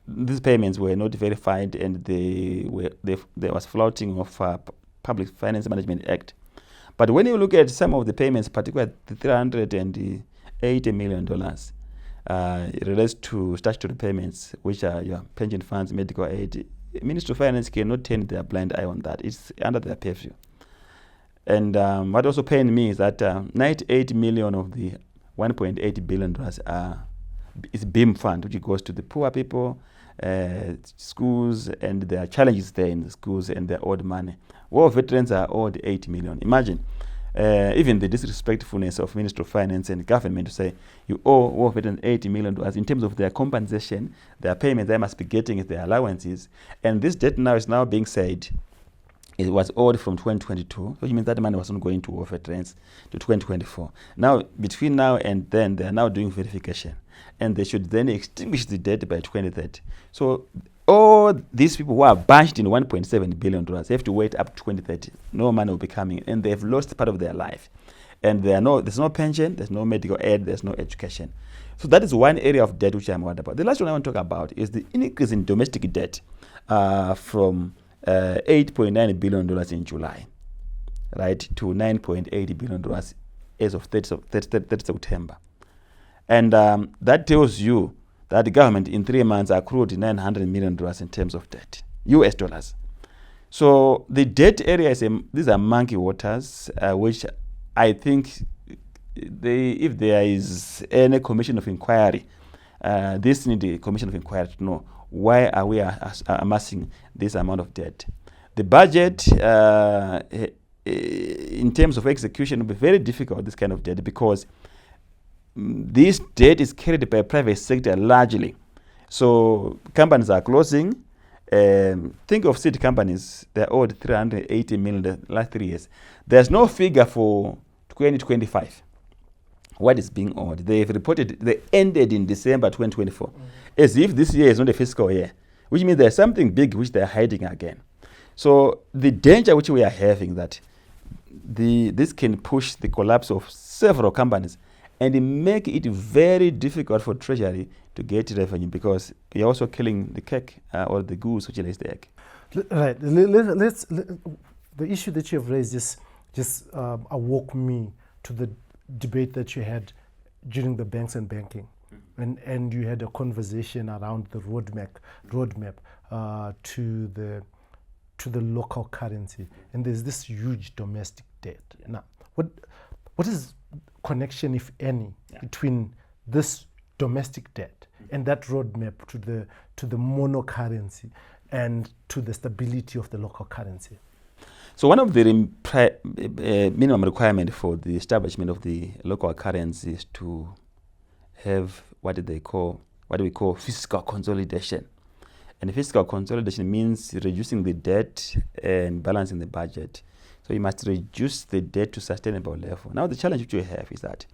Speaker 6: were not verified, and there was flouting of Public Finance Management Act. But when you look at some of the payments, particularly the $380 million, it relates to statutory payments, which are your pension funds, medical aid. Ministry of Finance cannot turn their blind eye on that. It's under their purview. And what also pained me is that 98 million of the $1.8 billion is BIM fund, which goes to the poor people, schools, and there are challenges there in the schools, and they're owed money. War veterans are owed 8 million. Imagine even the disrespectfulness of Minister of Finance and government to say you owe war veterans $80 million in terms of their compensation, their payments they must be getting, their allowances, and this debt now is now being said it was owed from 2022, which means that money was not going to war veterans to 2024. Now, between now and then, they are now doing verification, and they should then extinguish the debt by 2030. So all these people who are bunched in $1.7 billion have to wait up to 2030. No money will be coming, and they've lost part of their life. And there's no pension, there's no medical aid, there's no education. So that is one area of debt which I'm worried about. The last one I want to talk about is the increase in domestic debt from $8.9 billion in July, right, to $9.8 billion as of 30 September. And that tells you that the government in 3 months accrued $900 million in terms of debt, US dollars. So the debt area, these are monkey waters, which I think if there is any commission of inquiry, this needs a commission of inquiry to know why are we amassing this amount of debt. The budget, in terms of execution, will be very difficult, this kind of debt, because this debt is carried by private sector largely. So companies are closing. Think of seed companies, they're owed $380 million the last 3 years. There's no figure for 2025. What is being owed? They've reported they ended in December 2024, as if this year is not a fiscal year, which means there's something big which they're hiding again. So the danger which we are having that this can push the collapse of several companies and make it very difficult for Treasury to get revenue, because you're also killing the cake or the goose which lays the egg.
Speaker 5: Right. The issue that you have raised just awoke me to the debate that you had during the banks and banking, and you had a conversation around the roadmap to the local currency, and there's this huge domestic debt. Now, what is connection, if any, between this domestic debt and that roadmap to the mono currency and to the stability of the local currency?
Speaker 6: So one of the minimum requirement for the establishment of the local currency is to have what we call fiscal consolidation. And fiscal consolidation means reducing the debt and balancing the budget. So you must reduce the debt to sustainable level. Now the challenge which we have is that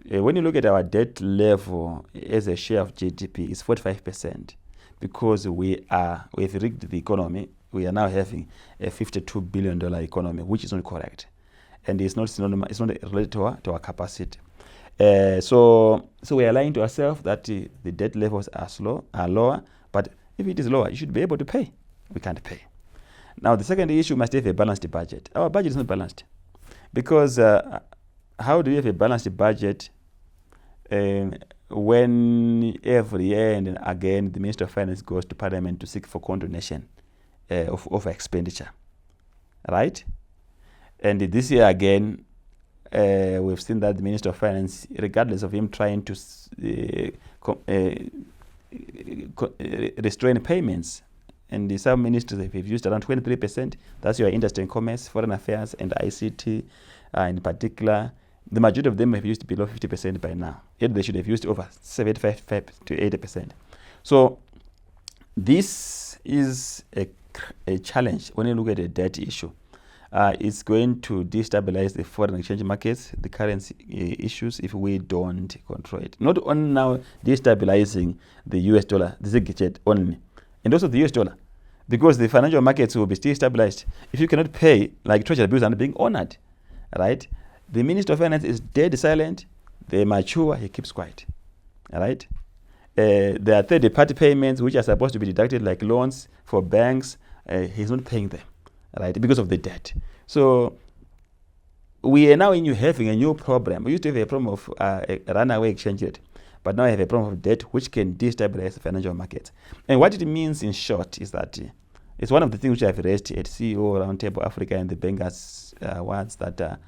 Speaker 6: when you look at our debt level as a share of GDP, it's 45%, because we've rigged the economy. We are now having a $52 billion economy, which is not correct, and it's not related to our capacity. So we are lying to ourselves that the debt levels are lower, but if it is lower, you should be able to pay. We can't pay. Now the second issue, must have a balanced budget. Our budget is not balanced, because how do you have a balanced budget when every year and again the Minister of Finance goes to Parliament to seek for condonation of expenditure, right? And this year again, we've seen that the Minister of Finance, regardless of him trying to restrain payments, and some ministers have used around 23%. That's your industry and commerce, foreign affairs, and ICT in particular. The majority of them have used below 50% by now. Yet they should have used over 75 to 80%. So this is a challenge when you look at the debt issue. It's going to destabilize the foreign exchange markets, the currency issues, if we don't control it. Not only now destabilizing the US dollar, the ZiG only, and also the US dollar, because the financial markets will be destabilized. If you cannot pay, like treasury bills are being honored, right? The Minister of Finance is dead silent. They mature, he keeps quiet, right? There are third-party payments which are supposed to be deducted, like loans for banks. He's not paying them, right, because of the debt. So we are now having a new problem. We used to have a problem of a runaway exchange rate, but now we have a problem of debt which can destabilize the financial markets. And what it means in short is that it's one of the things which I've raised at CEO Roundtable Africa and the bankers once, that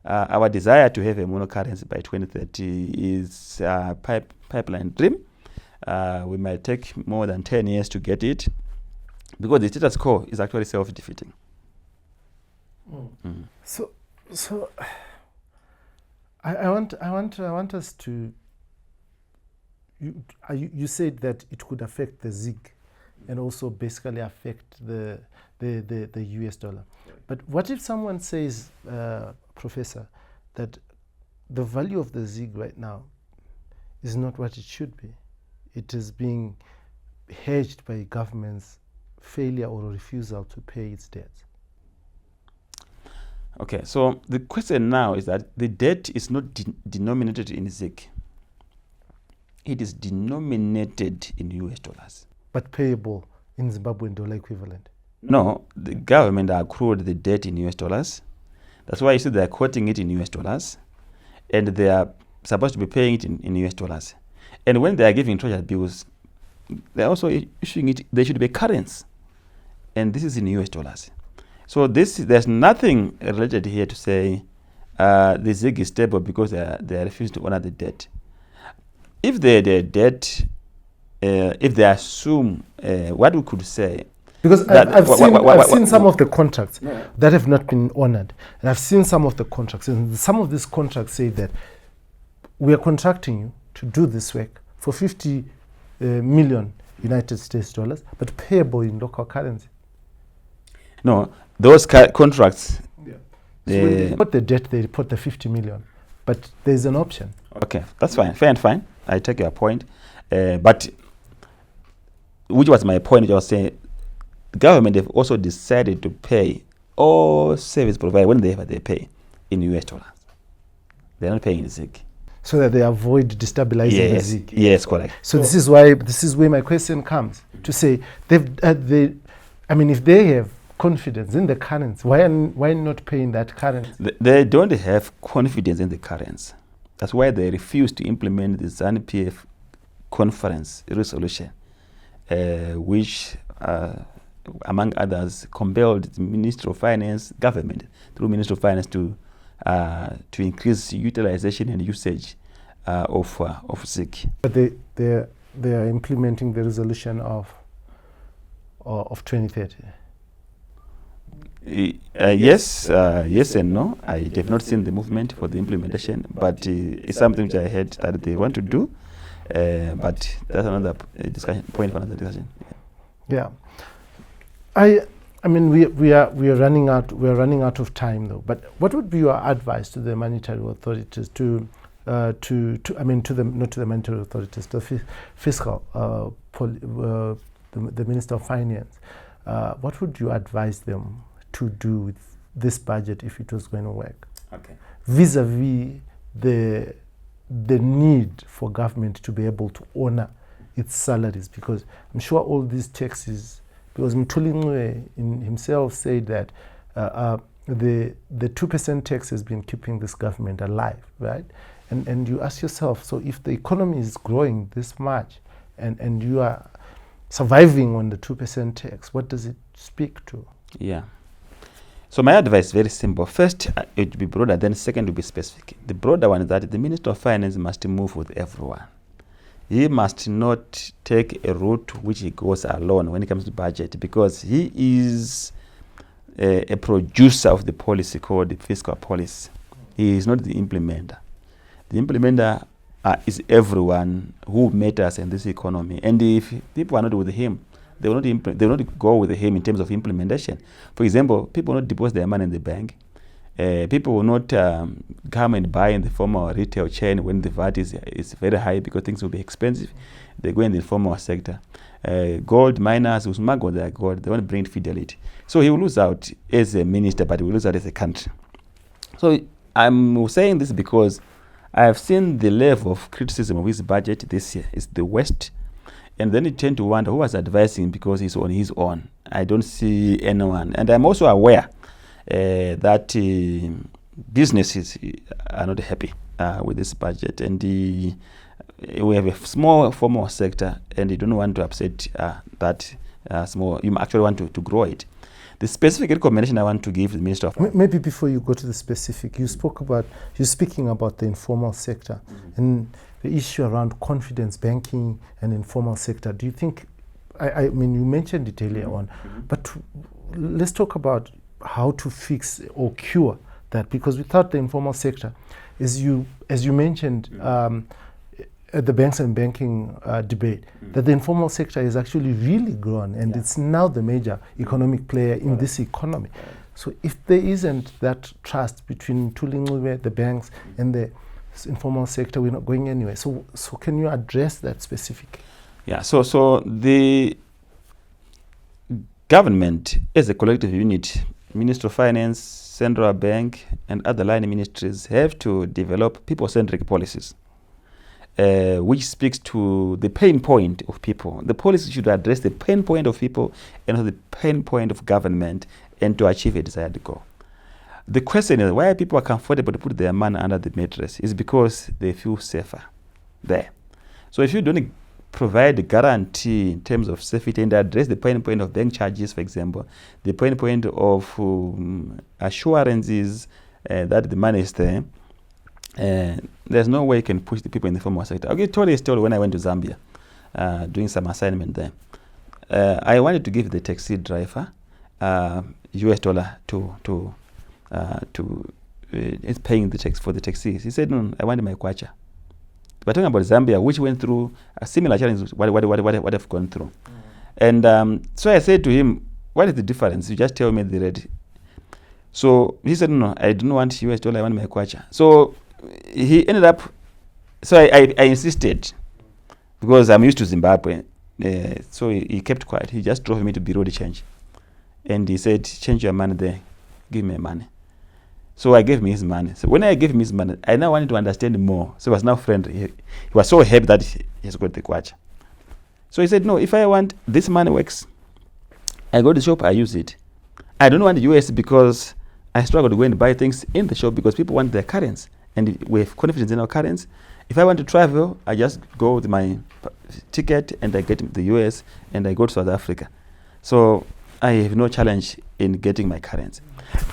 Speaker 6: our desire to have a monocurrency by 2030 is a pipeline dream. We might take more than 10 years to get it, because the status quo is actually self-defeating.
Speaker 5: So I want us to. You said that it could affect the ZiG, and also basically affect the US dollar. But what if someone says, Professor, that the value of the ZiG right now is not what it should be? It is being hedged by government's failure or refusal to pay its debts.
Speaker 6: Okay, so the question now is that the debt is not denominated in ZiG. It is denominated in US dollars.
Speaker 5: But payable in Zimbabwean dollar equivalent.
Speaker 6: No, the government accrued the debt in US dollars. That's why you see they're quoting it in US dollars, and they are supposed to be paying it in US dollars. And when they are giving treasury bills, they're also issuing it, they should be currency. And this is in US dollars. So there's nothing related here to say the ZiG is stable because they refuse to honor the debt. If the debt, if they assume what we could say,
Speaker 5: because I've seen some of the contracts that have not been honored, and I've seen some of the contracts, and some of these contracts say that we are contracting you to do this work for 50 million United States dollars, but payable in local currency.
Speaker 6: No, those contracts.
Speaker 5: Yeah. So when they report the debt, they report the 50 million, but there's an option.
Speaker 6: Okay, that's fine. Fair and fine. I take your point. But which was my point? I was saying the government have also decided to pay all service providers whenever they pay in US dollars. They're not paying in ZiG.
Speaker 5: So that they avoid destabilizing the ZiG.
Speaker 6: Yes, correct.
Speaker 5: So this is where my question comes, to say if they have confidence in the currency, why not paying that currency?
Speaker 6: They don't have confidence in the currency. That's why they refuse to implement the ZANU-PF conference resolution, which, among others, compelled the Minister of Finance, government, through Minister of Finance, to increase utilization and usage of ZiG.
Speaker 5: But they are implementing the resolution of 2030.
Speaker 6: Yes and no. I have not seen the movement for the implementation, but it's something which I heard that they want to do. But that's another discussion point for another discussion.
Speaker 5: Yeah, I mean we are running out. We are running out of time though. But what would be your advice to the monetary authorities, to the monetary authorities, to fiscal, the Minister of Finance? What would you advise them to do with this budget if it was going to work?
Speaker 6: Okay.
Speaker 5: Vis-a-vis the need for government to be able to honor its salaries, because I'm sure all these taxes, because Mthuli himself said that the 2% tax has been keeping this government alive, right? And you ask yourself, so if the economy is growing this much and you are surviving on the 2% tax, what does it speak to?
Speaker 6: Yeah. So my advice is very simple. First, it will be broader, then second will be specific. The broader one is that the Minister of Finance must move with everyone. He must not take a route which he goes alone when it comes to budget, because he is a producer of the policy called the fiscal policy. He is not the implementer. The implementer is everyone who matters in this economy. And if people are not with him, they will not go with him in terms of implementation. For example, people will not deposit their money in the bank. People will not come and buy in the formal retail chain when the VAT is very high, because things will be expensive. They go in the informal sector. Gold miners will smuggle their gold. They won't bring fidelity. So he will lose out as a minister, but he will lose out as a country. So I'm saying this because I have seen the level of criticism of his budget this year. It's the worst. And then you tend to wonder who was advising, because he's on his own. I don't see anyone. And I'm also aware that businesses are not happy with this budget. And we have a small formal sector, and you don't want to upset that small. You actually want to grow it. The specific recommendation I want to give the Minister of...
Speaker 5: Maybe before you go to the specific, you're speaking about the informal sector and the issue around confidence banking and informal sector. Do you think, I mean, you mentioned it earlier on, but let's talk about how to fix or cure that, because without the informal sector, as you mentioned at the banks and banking debate, that the informal sector is actually really grown, and it's now the major economic player in this economy. So if there isn't that trust between Mthuli, the banks, and the informal sector, we're not going anywhere. So can you address that specifically?
Speaker 6: Yeah, so the government as a collective unit, Minister of Finance, Central Bank, and other line ministries have to develop people-centric policies, which speaks to the pain point of people. The policy should address the pain point of people and the pain point of government, and to achieve a desired goal. The question is why people are comfortable to put their money under the mattress is because they feel safer there. So if you don't provide a guarantee in terms of safety and address the pain point of bank charges, for example, the pain point of assurances that the money is there, there's no way you can push the people in the formal sector. I'll tell you a story when I went to Zambia doing some assignment there. I wanted to give the taxi driver $US it's paying the tax for the taxis. He said, no, I want my kwacha. We're talking about Zambia, which went through a similar challenge what I've gone through. And so I said to him, what is the difference? You just tell me the rate. So he said, no, I don't want $, I want my kwacha. So he ended up, so I insisted, because I'm used to Zimbabwe. So he kept quiet. He just drove me to Bureau de Change. And he said, change your money there, give me money. So I gave him his money. So when I gave him his money, I now wanted to understand more. So he was now friendly. He was so happy that he has got the kwacha. So he said, no, if I want, this money works. I go to the shop, I use it. I don't want the US because I struggle to go and buy things in the shop because people want their currency. And we have confidence in our currency. If I want to travel, I just go with my ticket and I get the US and I go to South Africa. So I have no challenge in getting my currency.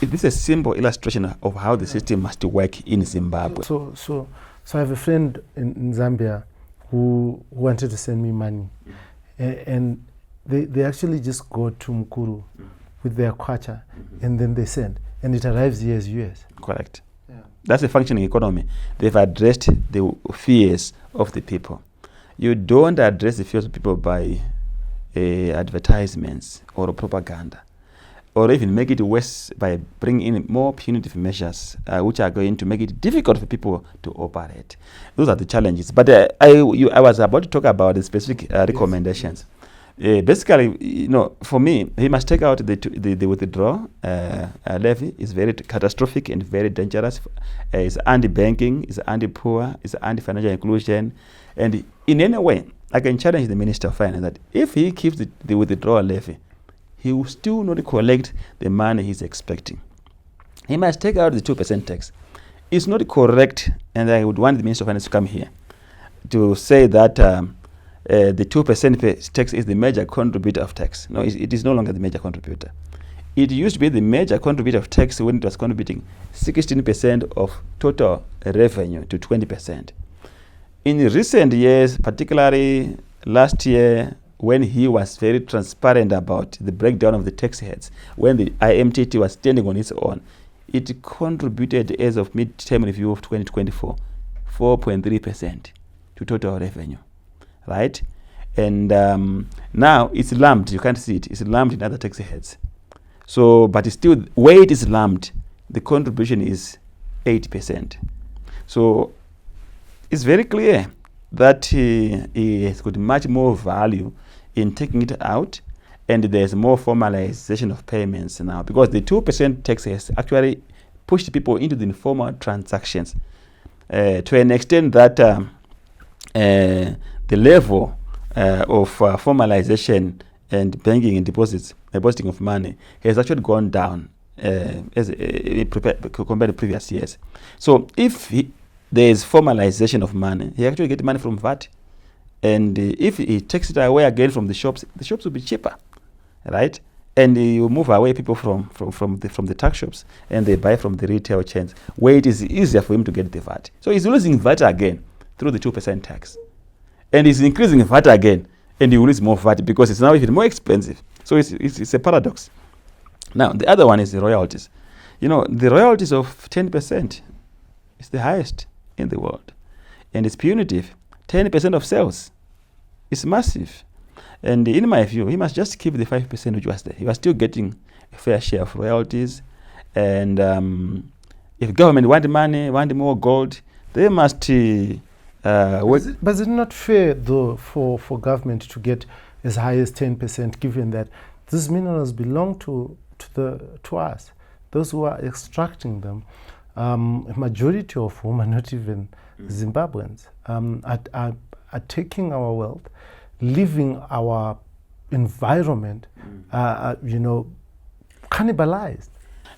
Speaker 6: This is a simple illustration of how the system must work in Zimbabwe.
Speaker 5: So I have a friend in Zambia who wanted to send me money, and they actually just go to Mkuru with their kwacha, and then they send, and it arrives here as US.
Speaker 6: Correct. Yeah. That's a functioning economy. They've addressed the fears of the people. You don't address the fears of people by advertisements or propaganda, or even make it worse by bringing in more punitive measures, which are going to make it difficult for people to operate. Those are the challenges. But I was about to talk about the specific recommendations. Basically, for me, he must take out the withdrawal levy. Is very catastrophic and very dangerous. It's anti-banking, it's anti-poor, it's anti-financial inclusion. And in any way, I can challenge the Minister of Finance that if he keeps the withdrawal levy, he will still not collect the money he's expecting. he must take out the 2% tax. It's not correct, and I would want the Minister of Finance to come here to say that the 2% tax is the major contributor of tax. No, it is no longer the major contributor. It used to be the major contributor of tax when it was contributing 16% of total revenue to 20%. In recent years, particularly last year, when he was very transparent about the breakdown of the tax heads, when the IMTT was standing on its own, it contributed, as of mid-term review of 2024, 4.3% to total revenue, right? And now it's lumped. You can't see it. It's lumped in other tax heads. So, but it's still, where it is lumped, the contribution is 80%. So it's very clear that he has got much more value in taking it out, and there's more formalization of payments now, because the 2% tax has actually pushed people into the informal transactions to an extent that the level of formalization and banking and depositing of money has actually gone down compared to previous years. So if there is formalization of money, he actually gets money from VAT. And if he takes it away again from the shops will be cheaper, right? And you move away people from the tax shops, and they buy from the retail chains, where it is easier for him to get the VAT. So he's losing VAT again through the 2% tax. And he's increasing VAT again, and he will lose more VAT because it's now even more expensive. So it's a paradox. Now, the other one is the royalties. You know, the royalties of 10% is the highest in the world. And it's punitive. 10% of sales. It's massive. And in my view, he must just keep the 5% which was there. He was still getting a fair share of royalties. And if government want money, want more gold, they must work.
Speaker 5: But is it not fair, though, for government to get as high as 10%, given that these minerals belong to us, those who are extracting them, a majority of whom are not even Zimbabweans, are taking our wealth, leaving our environment, cannibalized.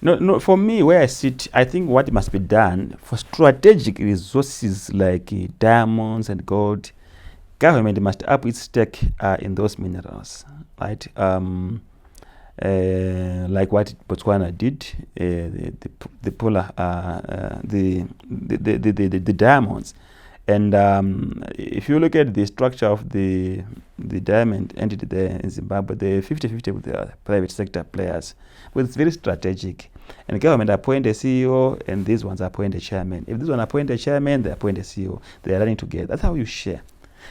Speaker 6: No. For me, where I sit, I think what must be done for strategic resources like diamonds and gold, government must up its stake in those minerals, right? Like what Botswana did, the polar, the diamonds. And if you look at the structure of the diamond entity there in Zimbabwe, they're 50-50 with the private sector players. But it's very strategic. And government appoint a CEO, and these ones appoint a chairman. If this one appoint a chairman, they appoint a CEO. They are running together. That's how you share.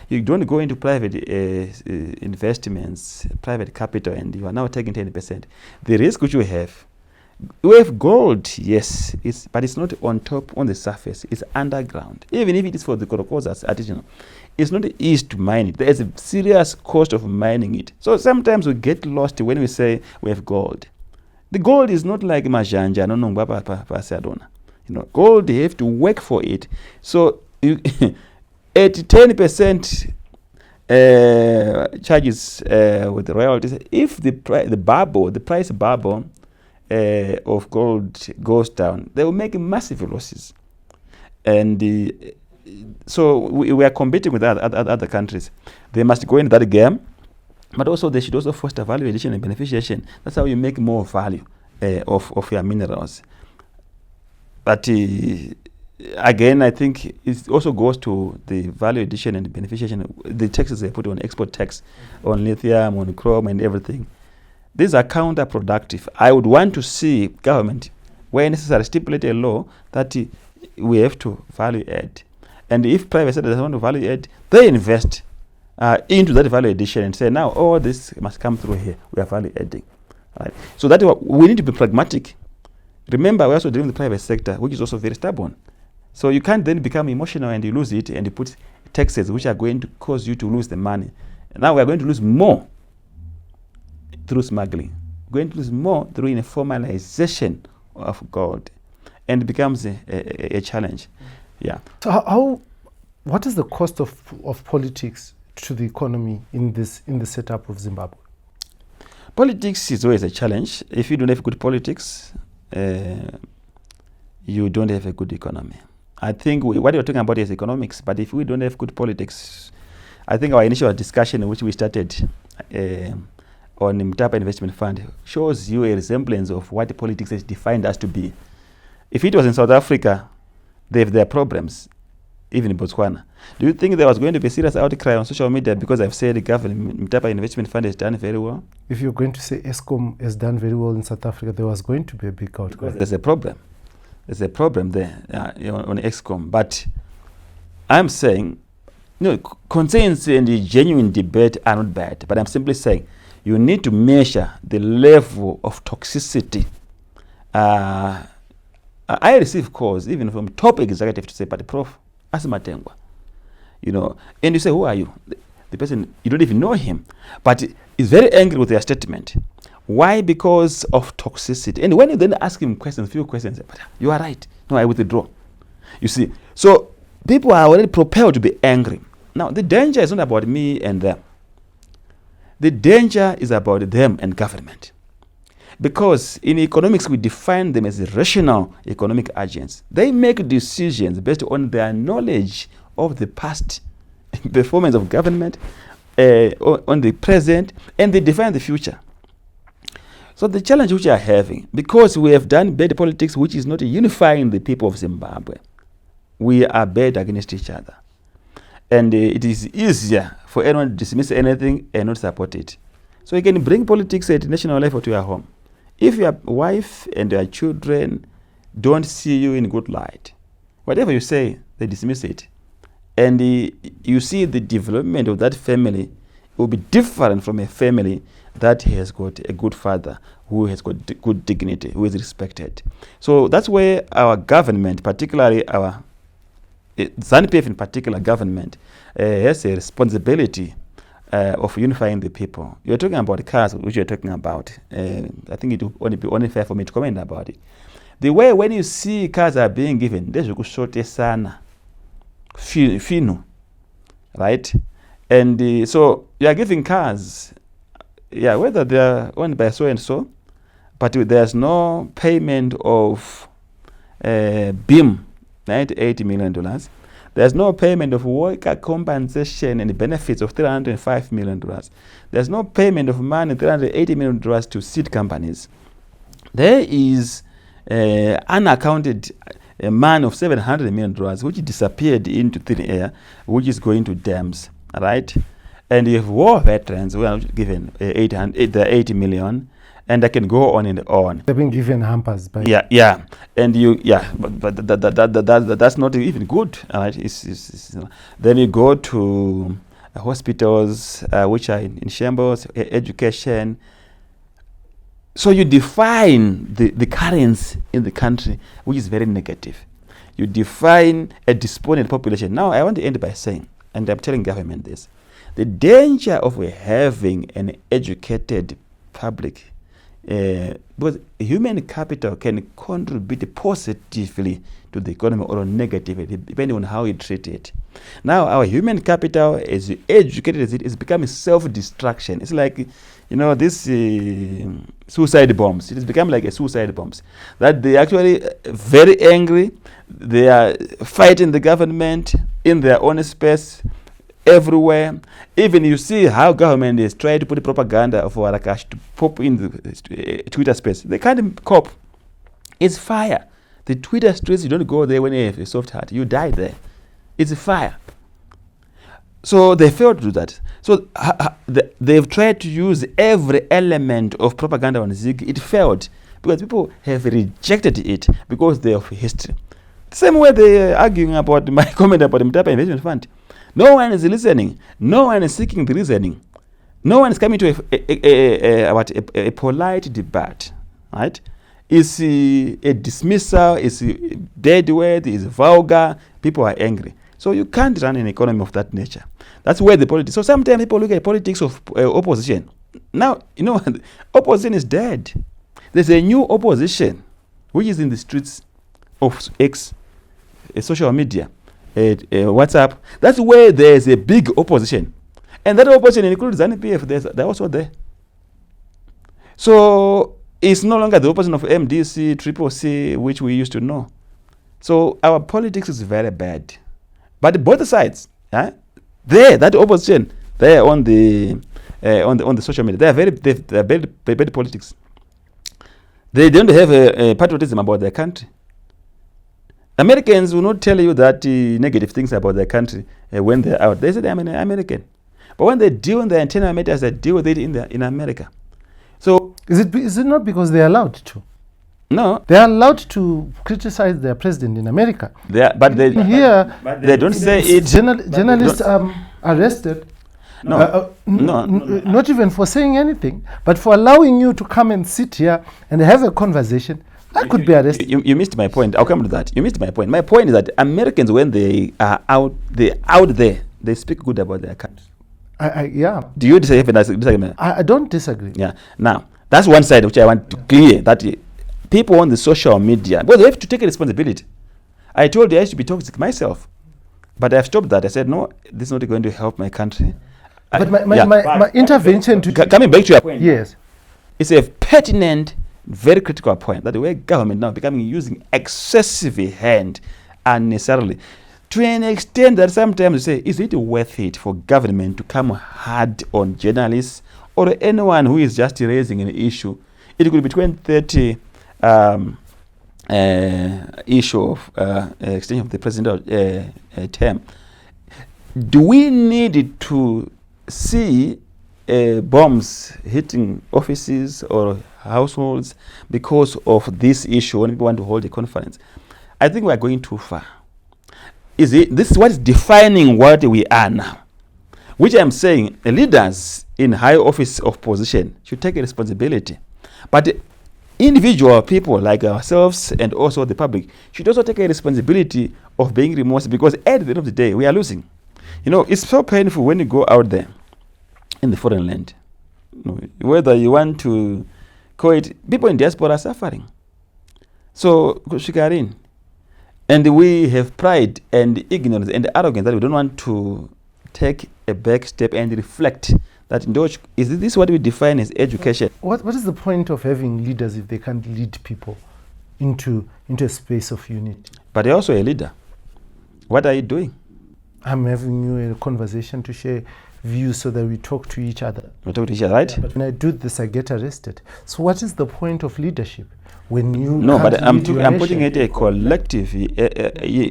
Speaker 6: You don't go into private investments, private capital, and you are now taking 10%. The risk which you have gold, yes, but it's not on top, on the surface. It's underground. Even if it is for the Korokosas artisanal, it's not easy to mine it. There is a serious cost of mining it. So sometimes we get lost when we say we have gold. The gold is not like Majanja, no, Pasadona. Gold, you have to work for it. So you at 10% charges with the royalties, if the price bubble of gold goes down, they will make massive losses. And so we are competing with other countries. They must go into that game, but also they should also foster value addition and beneficiation. That's how you make more value of your minerals. But again, I think it also goes to the value addition and beneficiation. The taxes they put on export tax, on lithium, on chrome, and everything. These are counterproductive. I would want to see government, where necessary, stipulate a law that we have to value add. And if private sector doesn't want to value add, they invest into that value addition and say, now, this must come through here. We are value adding. Right? So that we need to be pragmatic. Remember, we're also dealing with the private sector, which is also very stubborn. So you can't then become emotional and you lose it, and you put taxes which are going to cause you to lose the money. Now we are going to lose more through smuggling. We're going to lose more through informalization of gold, and it becomes a challenge. Yeah.
Speaker 5: So what is the cost of politics to the economy in the setup of Zimbabwe?
Speaker 6: Politics is always a challenge. If you don't have good politics, you don't have a good economy. I think what you're talking about is economics, but if we don't have good politics, I think our initial discussion, which we started on the Mutapa Investment Fund, shows you a resemblance of what the politics has defined us to be. If it was in South Africa, they have their problems, even in Botswana. Do you think there was going to be a serious outcry on social media because I've said the government, Mutapa Investment Fund has done very well?
Speaker 5: If you're going to say ESCOM has done very well in South Africa, there was going to be a big outcry.
Speaker 6: There's a problem. There's a problem there on ESCOM. But I'm saying, concerns and the genuine debate are not bad. But I'm simply saying you need to measure the level of toxicity. I receive calls even from top executives to say, but Prof, Asimatengwa. And you say, who are you? The person, you don't even know him. But he's very angry with their statement. Why? Because of toxicity. And when you then ask him few questions, but you are right. No, I withdraw. You see, so people are already propelled to be angry. Now, the danger is not about me and them. The danger is about them and government. Because in economics, we define them as rational economic agents. They make decisions based on their knowledge of the past performance of government, on the present, and they define the future. So the challenge which we are having, because we have done bad politics which is not unifying the people of Zimbabwe, we are bad against each other. And it is easier for anyone to dismiss anything and not support it. So you can bring politics at national level to your home. If your wife and your children don't see you in good light, whatever you say, they dismiss it. And you see the development of that family will be different from a family that has got a good father, who has got good dignity, who is respected. So that's where our government, particularly our ZANU-PF in particular government, has a responsibility of unifying the people. You're talking about cars, which you're talking about. I think it will only be only fair for me to comment about it. The way when you see cars are being given, there's a sana, fino, right? And so you are giving cars, whether they are owned by so and so, but there's no payment of BIM, $98 million. There's no payment of worker compensation and benefits of $305 million. There's no payment of money, $380 million to seed companies. There is unaccounted money of $700 million, which disappeared into thin air, which is going to dams, right? And you have war veterans who are given $80 million, and I can go on and on.
Speaker 5: They've been given hampers by
Speaker 6: but that's not even good, right? Then you go to hospitals which are in shambles, education. So you define the currency in the country, which is very negative. You define a despondent population. Now I want to end by saying, and I'm telling government this, the danger of having an educated public, because human capital can contribute positively to the economy or negatively, depending on how you treat it. Now, our human capital, as educated as it is, becoming self-destruction. It's like, this suicide bombs. It has become like a suicide bombs. That they actually very angry. They are fighting the government in their own space, everywhere. Even you see how government is trying to put propaganda of Warakash to pop in the Twitter space. They can't cope. It's fire. The Twitter streets, you don't go there when you have a soft heart. You die there. It's fire. So they failed to do that. So they've tried to use every element of propaganda on Zig. It failed because people have rejected it because they have history. The same way they are arguing about my comment about the Mutapa Investment Fund. No one is listening. No one is seeking the reasoning. No one is coming to a polite debate. Right? It's a dismissal. It's a dead word. It's vulgar. People are angry. So you can't run an economy of that nature. That's where the politics. So sometimes people look at politics of opposition. Now, opposition is dead. There's a new opposition, which is in the streets of X, social media. WhatsApp. That's where there's a big opposition, and that opposition includes ZANU-PF. They're also there. So it's no longer the opposition of MDC, Triple C, which we used to know. So our politics is very bad. But both sides, that opposition, they are on the social media. They are very bad politics. They don't have a patriotism about their country. Americans will not tell you that negative things about their country when they're out. They say they're American. But when they deal in their internal matters, they deal with it in America. So
Speaker 5: Is it not because they're allowed to?
Speaker 6: no,
Speaker 5: They're allowed to criticize their president in America.
Speaker 6: but they don't say it.
Speaker 5: Journalists arrested.
Speaker 6: No,
Speaker 5: Not even for saying anything, but for allowing you to come and sit here and have a conversation. I could be arrested.
Speaker 6: You missed my point. I'll come to that. You missed my point. My point is that Americans, when they are out there, they speak good about their country.
Speaker 5: Yeah.
Speaker 6: Do you disagree?
Speaker 5: I don't disagree.
Speaker 6: Yeah. Now, that's one side which I want to clear, that people on the social media, well, they have to take a responsibility. I told you I used to be toxic myself, but I've stopped that. I said, no, this is not going to help my country.
Speaker 5: But my intervention to
Speaker 6: coming back to your point,
Speaker 5: yes,
Speaker 6: it's a pertinent, very critical point that the way government now using excessive hand unnecessarily, to an extent that sometimes you say, is it worth it for government to come hard on journalists or anyone who is just raising an issue? It could be 2030 issue of extension of the presidential term. Do we need to see bombs hitting offices or households because of this issue when people want to hold a conference? I think we are going too far. This is what is defining what we are now, which I'm saying leaders in high office of position should take a responsibility, but individual people like ourselves and also the public should also take a responsibility of being remorseful, because at the end of the day we are losing. It's so painful when you go out there in the foreign land, whether you want to call it, people in diaspora are suffering. So Shikarin, and we have pride and ignorance and arrogance that we don't want to take a back step and reflect that is this what we define as education?
Speaker 5: What is the point of having leaders if they can't lead people into a space of unity?
Speaker 6: But you're also a leader. What are you doing?
Speaker 5: I'm having you a conversation to share views so that we talk to each other.
Speaker 6: We talk to each other, right?
Speaker 5: But when I do this, I get arrested. So what is the point of leadership when you?
Speaker 6: No,
Speaker 5: can't
Speaker 6: but I'm
Speaker 5: lead your
Speaker 6: putting
Speaker 5: nation?
Speaker 6: it a collective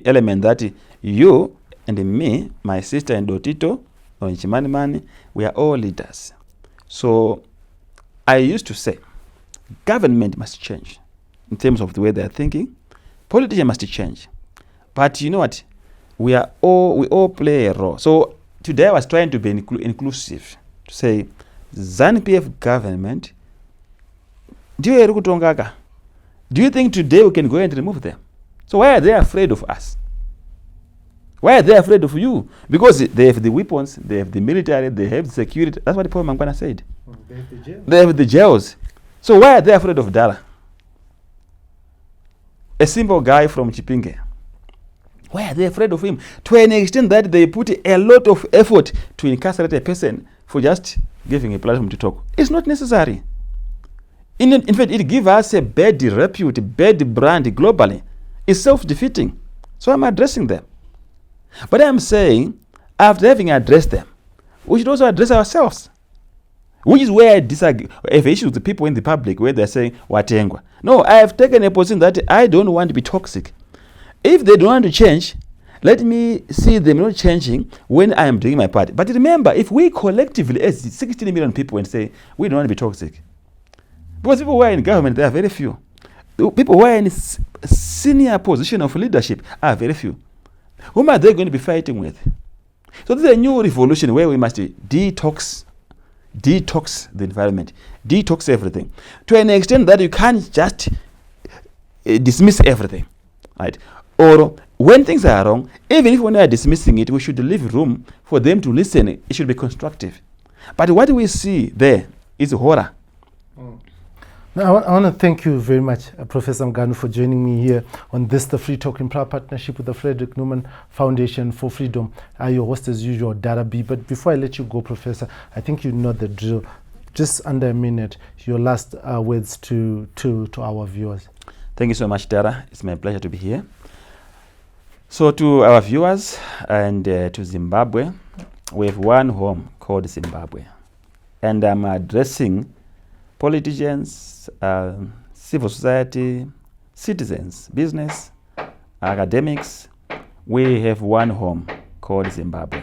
Speaker 6: element that you and me, my sister and Dotito, or Chimani, we are all leaders. So I used to say, government must change in terms of the way they are thinking. Politicians must change. But you know what? We all play a role. So today I was trying to be inclusive, to say ZANU-PF government, do you think today we can go and remove them? So why are they afraid of us? Why are they afraid of you? Because they have the weapons, they have the military, they have the security. That's what Prof Mugano said.
Speaker 5: They have the jail.
Speaker 6: They have the jails. So why are they afraid of Dara? A simple guy from Chipinge. Why are they afraid of him? To an extent that they put a lot of effort to incarcerate a person for just giving a platform to talk. It's not necessary. In fact, it gives us a bad repute, bad brand globally. It's self-defeating. So I'm addressing them. But I'm saying, after having addressed them, we should also address ourselves. Which is where I disagree. I have issues with the people in the public where they're saying, Watengwa. No, I have taken a position that I don't want to be toxic. If they don't want to change, let me see them not changing when I am doing my part. But remember, if we collectively, as 16 million people, and say, we don't want to be toxic, because people who are in government, there are very few. The people who are in senior position of leadership are very few. Whom are they going to be fighting with? So this is a new revolution where we must detox the environment, detox everything, to an extent that you can't just dismiss everything, right? Or when things are wrong, even if we are dismissing it, we should leave room for them to listen. It should be constructive. But what we see there is horror.
Speaker 5: Now, I want to thank you very much, Professor Mugano, for joining me here on this, the Free Talk in proud partnership with the Frederick Newman Foundation for Freedom. Your host as usual, Dara B. But before I let you go, Professor, I think you know the drill. Just under a minute, your last words to our viewers.
Speaker 6: Thank you so much, Dara. It's my pleasure to be here. So to our viewers and to Zimbabwe, we have one home called Zimbabwe. And I'm addressing politicians, civil society, citizens, business, academics. We have one home called Zimbabwe.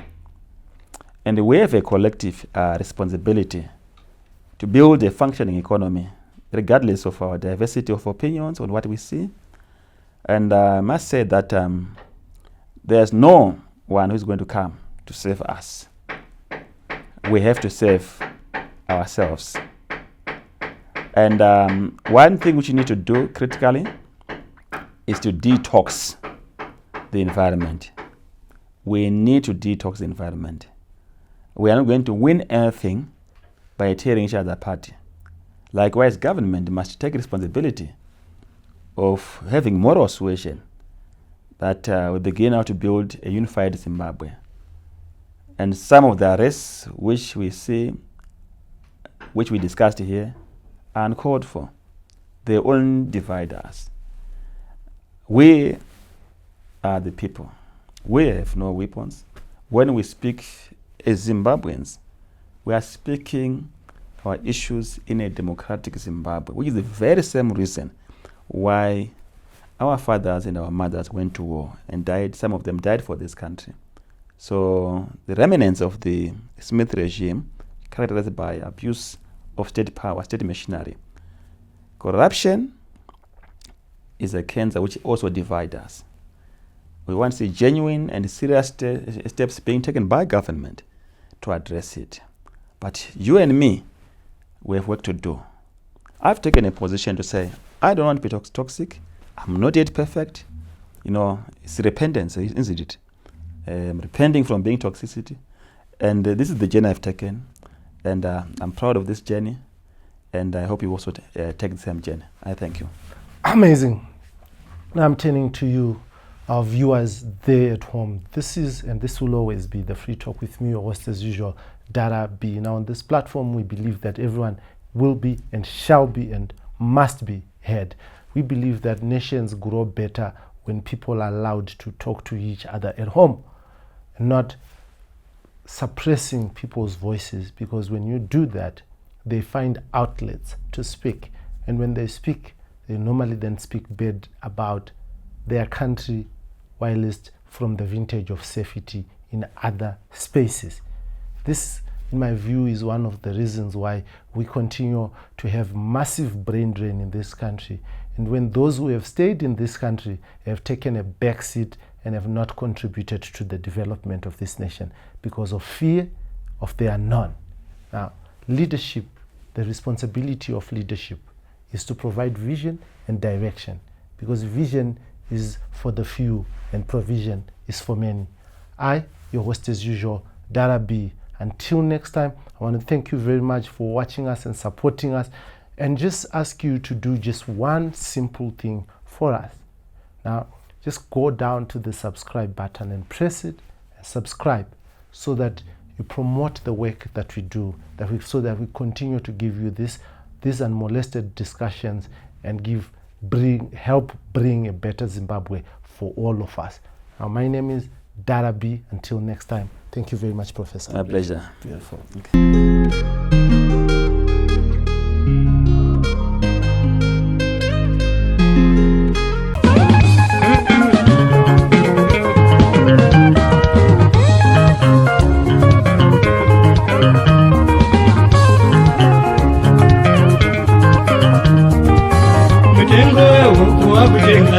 Speaker 6: And we have a collective responsibility to build a functioning economy, regardless of our diversity of opinions on what we see. And I must say that there's no one who's going to come to save us. We have to save ourselves. And one thing which you need to do critically is to detox the environment. We need to detox the environment. We are not going to win anything by tearing each other apart. Likewise, government must take responsibility of having moral suasion that we begin now to build a unified Zimbabwe. And some of the arrests which we see, which we discussed here, are uncalled for. They only divide us. We are the people. We have no weapons. When we speak as Zimbabweans, we are speaking our issues in a democratic Zimbabwe, which is the very same reason why our fathers and our mothers went to war and died. Some of them died for this country. So the remnants of the Smith regime, characterized by abuse of state power, state machinery. Corruption is a cancer which also divides us. We want to see genuine and serious steps being taken by government to address it. But you and me, we have work to do. I've taken a position to say, I don't want to be toxic. I'm not yet perfect. You know, it's repentance, isn't it? Repenting from being toxicity. And this is the journey I've taken. And I'm proud of this journey. And I hope you also take the same journey. I thank you.
Speaker 5: Amazing. Now I'm turning to you, our viewers there at home. This is, and this will always be, the Free Talk with me, your host as usual, Dara B. Now on this platform, we believe that everyone will be and shall be and must be heard. We believe that nations grow better when people are allowed to talk to each other at home, and not suppressing people's voices, because when you do that, they find outlets to speak. And when they speak, they normally then speak bad about their country, whilst from the vintage of safety in other spaces. This, in my view, is one of the reasons why we continue to have massive brain drain in this country. And when those who have stayed in this country have taken a backseat and have not contributed to the development of this nation because of fear of the unknown. Now, leadership, the responsibility of leadership is to provide vision and direction, because vision is for the few and provision is for many. I, your host as usual, Dara B. Until next time, I want to thank you very much for watching us and supporting us, and just ask you to do just one simple thing for us. Now, just go down to the subscribe button and press it and subscribe, so that you promote the work that we do, so that we continue to give you these unmolested discussions and help bring a better Zimbabwe for all of us. Now, my name is Dara B. Until next time, thank you very much, Professor.
Speaker 6: My pleasure.
Speaker 5: Beautiful.
Speaker 2: Mutengo wokuwa kutenga